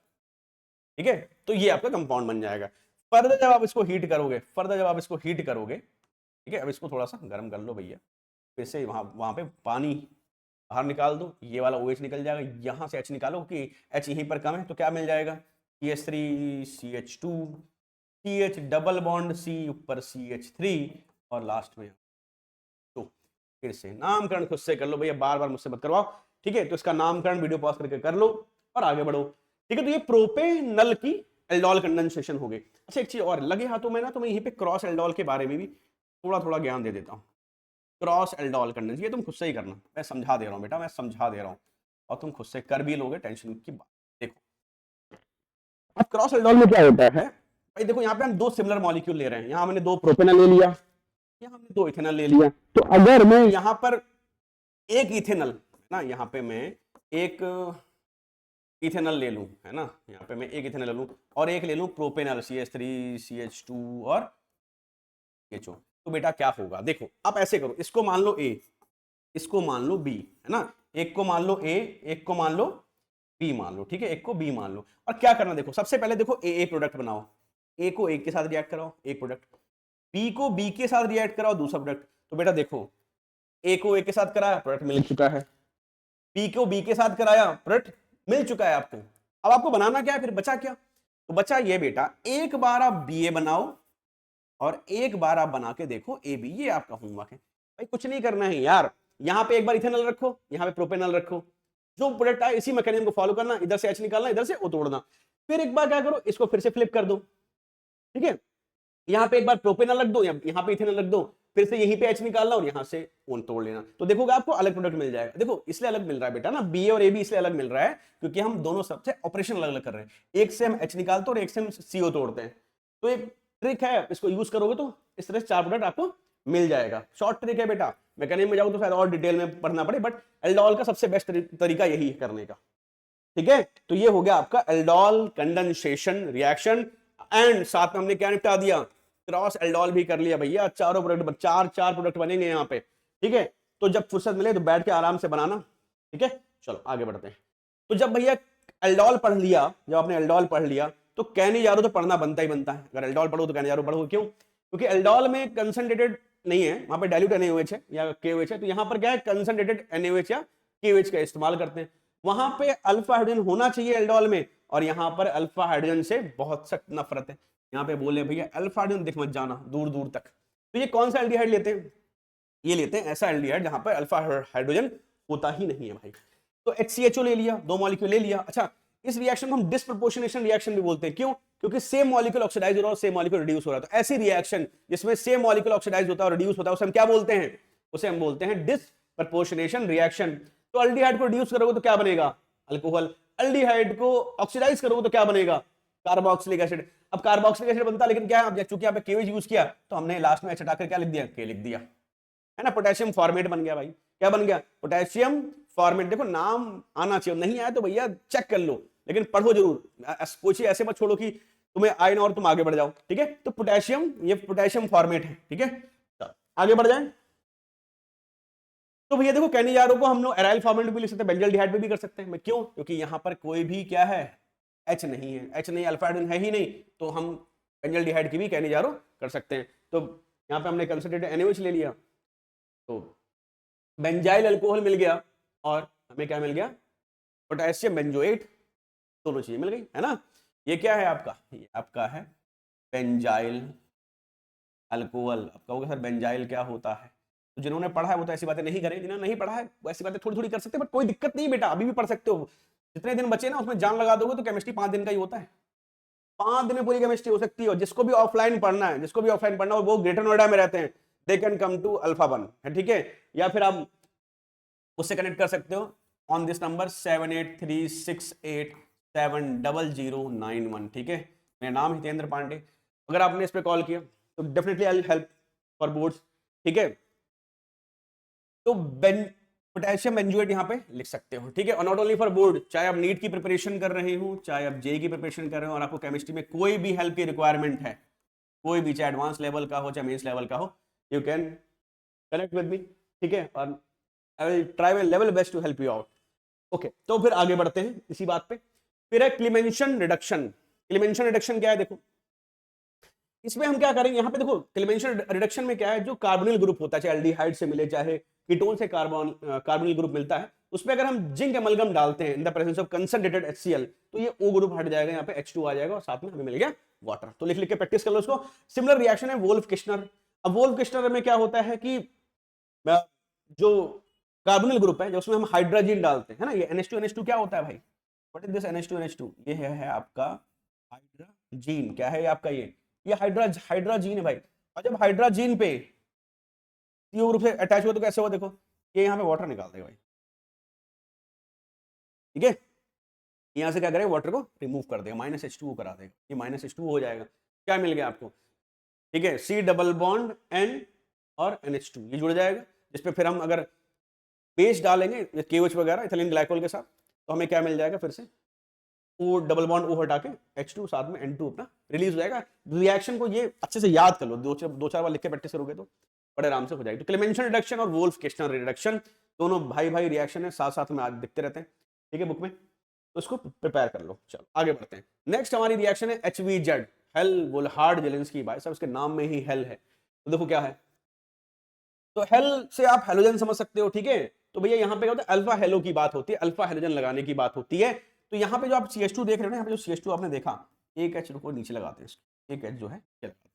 ठीक है। तो ये आपका कंपाउंड बन जाएगा। फर्दर जब आप इसको हीट करोगे, ठीक है, अब इसको थोड़ा सा गर्म कर लो भैया, फिर से वहां पे पानी बाहर निकाल दो, ये वाला OH निकल जाएगा, यहां से H निकालो कि H यहीं पर कम है, तो क्या मिल जाएगा CH3 CH2 CH double bond C ऊपर CH3 और लास्ट में, तो फिर से नामकरण खुद से कर लो भैया, बार बार मुझसे मत करवाओ, ठीक है। तो इसका नामकरण वीडियो पॉज करके कर लो और आगे बढ़ो, ठीक है। तो ये प्रोपेनल की एल्डोल कंडेंसेशन हो गई। अच्छा एक चीज और लगे हाथों में ना, तो मैं यहीं पे क्रॉस एल्डोल के बारे में भी थोड़ा थोड़ा ज्ञान दे देता हूँ। क्रॉस एल्डोल कंडेंसेशन ये तुम खुद से ही करना, मैं समझा दे रहा हूँ बेटा, मैं समझा दे रहा हूँ और तुम खुद से कर भी लोगे, टेंशन की बात। देखो अब क्रॉस एल्डोल में क्या होता है भाई, देखो यहाँ पे हम दो सिमिलर मॉलिक्यूल ले रहे हैं, यहाँ हमने दो प्रोपेनल ले लिया, यहाँ हमने दो इथेनॉल ले लिया, तो अगर मैं यहाँ पर एक इथेनॉल ना, यहाँ पे मैं एक इथेनॉल ले लूं, है ना, यहाँ पे मैं एक इथेनॉल ले लूं और एक ले लूं प्रोपेनॉल CH3 CH2 और CHO, तो बेटा क्या होगा देखो, आप ऐसे करो, इसको मान लो A, इसको मान लो B, है ना, एक को मान लो A, एक को मान लो B मान लो, ठीक है, एक को B मान लो, और क्या करना देखो, सबसे पहले देखो A प्रोडक्ट बनाओ, A को A के साथ रिएक्ट कराओ एक प्रोडक्ट, B को B के साथ रिएक्ट कराओ दूसरा प्रोडक्ट, तो बेटा देखो A को A के साथ कराया प्रोडक्ट मिल चुका है, B को B के साथ कराया प्रोडक्ट मिल चुका है आपको, अब आपको बनाना क्या है, फिर बचा क्या, तो बचा ये बेटा, एक बार आप बी बनाओ और एक बार आप बना के देखो ए बी, ये आपका होमवर्क है भाई। कुछ नहीं करना है यार, यहाँ पे एक बार इथेनॉल रखो, यहाँ पे प्रोपेनॉल रखो, जो प्रोडक्ट आए इसी मैकेनिज्म को फॉलो करना, इधर से एच निकालना, इधर से ओ तोड़ना। फिर एक बार क्या करो, इसको फिर से फ्लिप कर दो, ठीक है, यहाँ पे एक बार प्रोपेनॉल रख दो, यहाँ पे इथेनॉल रख दो, फिर से यहीं पे एच निकालना और यहाँ से ओन तोड़ लेना, तो देखोगे आपको अलग प्रोडक्ट मिल जाएगा। देखो इसलिए अलग मिल रहा है बेटा ना, बी और ए बी इसलिए अलग मिल रहा है क्योंकि हम दोनों सबसे ऑपरेशन अलग अलग कर रहे हैं, एक से हम एच निकालते हैं और एक से हम सीओ तोड़ते हैं। तो एक ट्रिक है, इसको यूज करोगे तो इस तरह से 4 प्रोडक्ट आपको मिल जाएगा। शॉर्ट ट्रिक है बेटा, मैकेनिज्म में जाओ तो शायद और डिटेल में पढ़ना पड़े, बट एल्डोल का सबसे बेस्ट तरीका यही है करने का, ठीक है। तो ये हो गया आपका एल्डोल कंडेंसेशन रिएक्शन, एंड साथ में हमने क्या निपटा दिया, क्रॉस एल्डोल भी कर लिया भैया। चारों प्रोडक्ट, चार प्रोडक्ट बनेंगे यहाँ पे, ठीक है। तो जब फुर्सत मिले तो बैठ के आराम से बनाना, ठीक है। चलो आगे बढ़ते हैं। तो जब भैया एल्डोल पढ़ लिया, जब आपने एल्डोल पढ़ लिया तो कैनिजारो तो पढ़ना बनता ही बनता है। अगर एल्डोल पढ़ो तो कैनिजारो पढ़ो, क्यों? क्योंकि एल्डोल में कंसंट्रेटेड नहीं है, वहां पे डाइल्यूट NaOH है या KOH है, तो यहाँ पर क्या है, कंसंट्रेटेड NaOH या KOH का इस्तेमाल करते हैं। वहां पे अल्फा हाइड्रोजन होना चाहिए एल्डोल में, और यहाँ पर अल्फा हाइड्रोजन से बहुत सख्त नफरत है। यहाँ पे बोले भैया अल्फा हाइड्रोजन दिख मत जाना दूर दूर तक। तो ये कौन सा एल्डिहाइड लेते हैं? ये लेते हैं ऐसा एल्डिहाइड जहां पर अल्फा हाइड्रोजन होता ही नहीं है भाई। तो HCHO ले लिया, 2 मॉलिक्यूल ले लिया। अच्छा, इस रिएक्शन को हम डिस्प्रपोर्शनेशन रिएक्शन भी बोलते हैं, क्यों? क्योंकि सेम मॉलिक्यूल ऑक्सीडाइज हो रहा है और सेम मॉलिक्यूल रिड्यूस हो रहा है। तो ऐसी रिएक्शन जिसमें सेम मॉलिक्यूल ऑक्सीडाइज होता है और रिड्यूस होता है, उसे हम क्या बोलते हैं? उसे हम बोलते हैं डिस्प्रपोर्शनेशन रिएक्शन। तो अल्डिहाइड को रिड्यूस करोगे तो क्या बनेगा? अल्कोहल। अल्डिहाइड को ऑक्सीडाइज करोगे तो क्या बनेगा? Carboxylic acid. अब कार्बोक्सिलिक एसिड बनता है, लेकिन क्या है, चूंकि यहाँ पे KOH यूज किया तो हमने लास्ट में H हटाकर क्या लिख दिया? K लिख दिया, है ना। पोटेशियम फॉर्मेट बन गया भाई। क्या बन गया? Potassium format. देखो नाम आना चाहिए, नहीं आया तो भैया चेक कर लो, लेकिन पढ़ो जरूर। कुछ ऐसे मत छोड़ो कि तुम्हें आए ना और तुम आगे बढ़ जाओ, ठीक है। तो पोटेशियम, ये पोटेशियम फॉर्मेट है, ठीक है। आगे बढ़ जाए तो भैया देखो कैनिजारो को हम लोग एराइल फॉर्मेट भी लिख सकते हैं, बेंजल्डिहाइड पे भी कर सकते हैं। क्यों? क्योंकि यहाँ पर कोई भी क्या है, H नहीं है, H नहीं, अल्फा हाइड्रोजन है ही नहीं, तो हम बेंजल्डिहाइड की भी कैनिजारो कर सकते हैं। तो यहाँ पे हमने कंसंट्रेटेड NaOH ले लिया, तो बेंजाइल अल्कोहल मिल गया, और हमें क्या मिल गया? Potassium benzoate. दोनों चीजें मिल गई, है ना। ये क्या है आपका? ये आपका है बेंजाइल अल्कोहल। अब कहोगे सर बेंजाइल क्या होता है? तो जिन्होंने पढ़ा है वो तो ऐसी बातें नहीं करें, जिन्होंने नहीं पढ़ा है वो ऐसी बातें थोड़ी थोड़ी कर सकते हैं, बट कोई दिक्कत नहीं बेटा, अभी भी पढ़ सकते हो। जितने दिन बचे ना उसमें जान लगा दोगे तो केमिस्ट्री 5 दिन का ही होता है, 5 दिन में पूरी केमिस्ट्री हो सकती है। और जिसको भी ऑफलाइन पढ़ना है, जिसको भी ऑफलाइन पढ़ना है, वो ग्रेटर नोएडा में रहते हैं, they can come to alpha 1, है, ठीक है। या फिर आप उससे कनेक्ट कर सकते हो ऑन दिस नंबर 7836870091, ठीक है। मेरा नाम हितेंद्र पांडे। अगर आपने इस पे कॉल किया तो definitely I will help for boards, ठीक है। तो पोटेशियम बेंजोएट यहाँ पे लिख सकते हो, ठीक है। और नॉट ओनली फॉर बोर्ड, चाहे आप नीट की प्रिपरेशन कर रहे हो, चाहे आप JEE की प्रिपरेशन कर रहे हो, और आपको केमिस्ट्री में कोई भी हेल्प की रिक्वायरमेंट है, कोई भी, चाहे एडवांस लेवल का हो चाहे मेंस लेवल का हो, you can connect with me, ठीक है। और I will try my level best to help you out. Okay, तो फिर आगे बढ़ते हैं इसी बात पे। फिर है क्लीमेंशन रिडक्शन। क्लीमेंशन रिडक्शन क्या है? देखो इसमें हम क्या करेंगे, यहाँ पे देखो क्लीमेंशन रिडक्शन में क्या है, जो कार्बोनिल ग्रुप होता है, चाहे एल्डिहाइड से मिले चाहे कीटोन से कार्बोनिल ग्रुप मिलता है, उसमें अगर हम जिंक एमलगम डालते हैं in the presence of concentrated HCl, तो ये O ग्रुप हट जाएगा, यहाँ पे H2 आ जाएगा, और साथ में हमें मिल गया वाटर। तो लिख लिख के प्रैक्टिस कर लो उसको। सिमिलर रिएक्शन है वोल्फ किश्नर। अब वोल्फ किश्नर में क्या होता है कि जो कार्बोनिल ग्रुप है, जो उसमें हम हाइड्रोजन डालते हैं, है ना, ये NH2 क्या होता है भाई? व्हाट इज दिस NH2 ये है आपका हाइड्रोजीन। क्या है आपका? ये हाइड्रोजीन है भाई। और जब हाइड्रोजीन पे CO ग्रुप से अटैच हुआ तो कैसे हुआ? देखो ये यहाँ पे वाटर निकाल देगा भाई, ठीक है। यहाँ से क्या करेगा? वाटर को रिमूव कर देगा, -H2O करा देगा, ये -H2O हो जाएगा। क्या मिल गया आपको? ठीक है, C डबल बॉन्ड N और NH2 ये जुड़ जाएगा, जिसपे फिर हम अगर बेस डालेंगे KOH वगैरह इथिलीन ग्लाइकोल के साथ, तो हमें क्या मिल जाएगा? फिर से O डबल बॉन्ड O हटा के H2 साथ में N2 अपना रिलीज हो जाएगा। रिएक्शन को ये अच्छे से याद कर लो, दो चार बार लिख के प्रैक्टिस करोगे तो बड़े आराम से हो जाएगी। तो क्लेमेंशन रिडक्शन और वोल्फ किश्नर रिडक्शन दोनों भाई भाई रिएक्शन है, साथ साथ में आज दिखते रहते हैं, ठीक है, बुक में, तो इसको प्रिपेयर कर लो। चलो आगे बढ़ते हैं। नेक्स्ट हमारी रिएक्शन है HVZ, हेल वोल्हार्ड जेलेंस्की। भाई साहब इसके नाम में ही हेल है, तो देखो क्या है। तो हेल से आप हेलोजन समझ सकते हो, ठीक है। तो भैया यहाँ पे क्या होता है? अल्फा हेलो की बात होती है, अल्फा हेलोजन लगाने की बात होती है। तो यहाँ पे जो आप CH2 देख रहे हो ना, यहाँ पे जो CH2 आपने देखा, एक एच रुको नीचे लगाते हैं इसको, एक एच जो है ये लगा,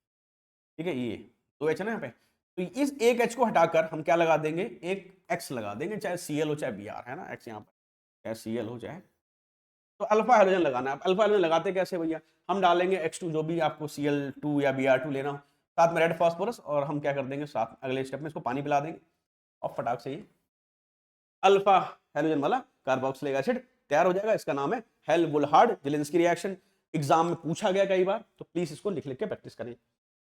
ठीक है, ये 2 एच है ना यहाँ पे, तो इस एक एच को हटाकर हम क्या लगा देंगे, एक एक्स लगा देंगे, चाहे Cl हो चाहे Br, है ना, एक्स यहाँ पर, चाहे Cl हो चाहे, तो अल्फा हाइड्रोजन लगाना है। अल्फा हाइड्रोजन लगाते कैसे भैया, हम डालेंगे X2 जो भी आपको Cl2 या Br2 लेना हो, साथ में रेड फास्फोरस, और हम क्या कर देंगे साथ अगले स्टेप में इसको पानी पिला देंगे और फटाक से ये अल्फा हाइड्रोजन वाला कार्बोक्सिलिक एसिड तैयार हो जाएगा। इसका नाम है हेल-वुल्हार्ड जेलेंस्की रिएक्शन। एग्जाम में पूछा गया कई बार, तो प्लीज इसको लिख लिख के प्रैक्टिस करें।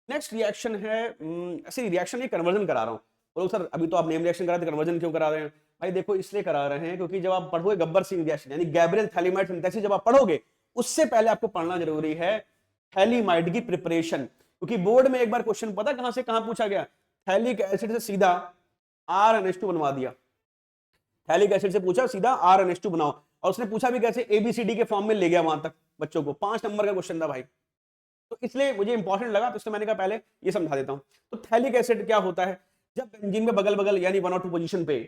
नेक्स्ट रिएक्शन है, ऐसे रिएक्शन ये कन्वर्जन करा रहा हूँ, बोलो सर अभी तो आप नेम रिएक्शन करा थे, कन्वर्जन क्यों करा रहे हैं? भाई देखो इसलिए करा रहे हैं क्योंकि जब आप पढ़ोगे गब्बर सिंह रिएक्शन यानी गैब्रियल थैलीमाइड सिंथेसिस जब आप पढ़ोगे, उससे पहले आपको पढ़ना जरूरी है थैलीमाइड की प्रिपरेशन, क्योंकि बोर्ड में एक बार क्वेश्चन पता कहां से कहां पूछा गया, थैलिक एसिड से सीधा RNH2 बनवा दिया, थैलिक एसिड से पूछा सीधा RNH2 बनाओ, और उसने पूछा भी कैसे, ABCD के फॉर्म में ले गया वहां तक बच्चों को, 5 नंबर का क्वेश्चन था भाई, तो इसलिए मुझे इंपॉर्टेंट लगा, तो इसलिए मैंने कहा पहले ये समझा देता हूं। तो थैलिक एसिड क्या होता है, जब बेंजीन में बगल बगल यानी 1 और 2 पोजीशन पे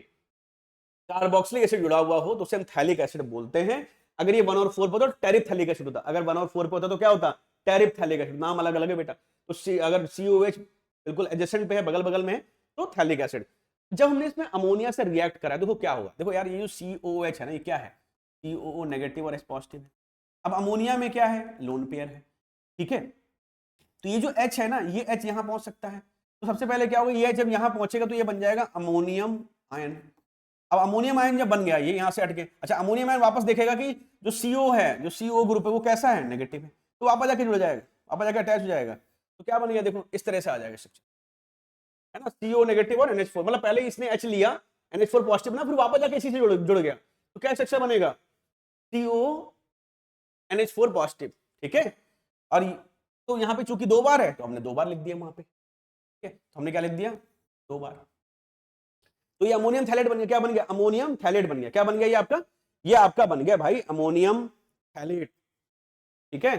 कार्बोक्सिलिक एसिड जुड़ा हुआ हो तो उसे हम थैलिक एसिड बोलते हैं। अगर ये 1 और 4 पे होता तो टेरिफ थैलिक एसिड होता, अगर 1 और 4 पे होता तो क्या होता, टेरिफ थैलिक एसिड, नाम अलग अलग है बेटा। तो अगर COH बिल्कुल एडजेसेंट पे है, बगल बगल में है, तो थैलिक एसिड। जब हमने इसमें अमोनिया से रिएक्ट करा, देखो क्या होगा, देखो यार ये जो COH है ना, ये क्या है, COO नेगेटिव और H पॉजिटिव है। अब अमोनिया में क्या है, लोन पेयर है, ठीक है, तो ये जो H है ना, ये H यहां पहुंच सकता है, तो सबसे पहले क्या होगा, ये जब यहां पहुंचेगा तो ये बन जाएगा अमोनियम आयन। अब अमोनियम आयन जब बन गया, ये यहां से हटके, अच्छा अमोनियम आयन वापस देखेगा कि जो CO है, जो CO ग्रुप है वो कैसा है, नेगेटिव है, तो वापस जाके जुड़ जाएगा, वापस जाके अटैच हो जाएगा, तो क्या बन गया, देखो इस तरह से आ जाएगा स्ट्रक्चर, है ना, CO नेगेटिव और NH4, मतलब पहले इसने H लिया, NH4 पॉजिटिव ना, फिर वापस जाके इसी से जुड़ गया, तो क्या स्ट्रक्चर बनेगा, CO NH4 पॉजिटिव, ठीक है। और तो यहाँ पे चूंकि 2 बार है तो हमने 2 बार लिख दिया वहां पे, ठीक है, तो हमने क्या लिख दिया, 2 बार, तो ये अमोनियम थैलेट बन गया, क्या बन गया, अमोनियम थैलेट बन गया, क्या बन गया ये आपका बन गया भाई अमोनियम थैलेट, ठीक है।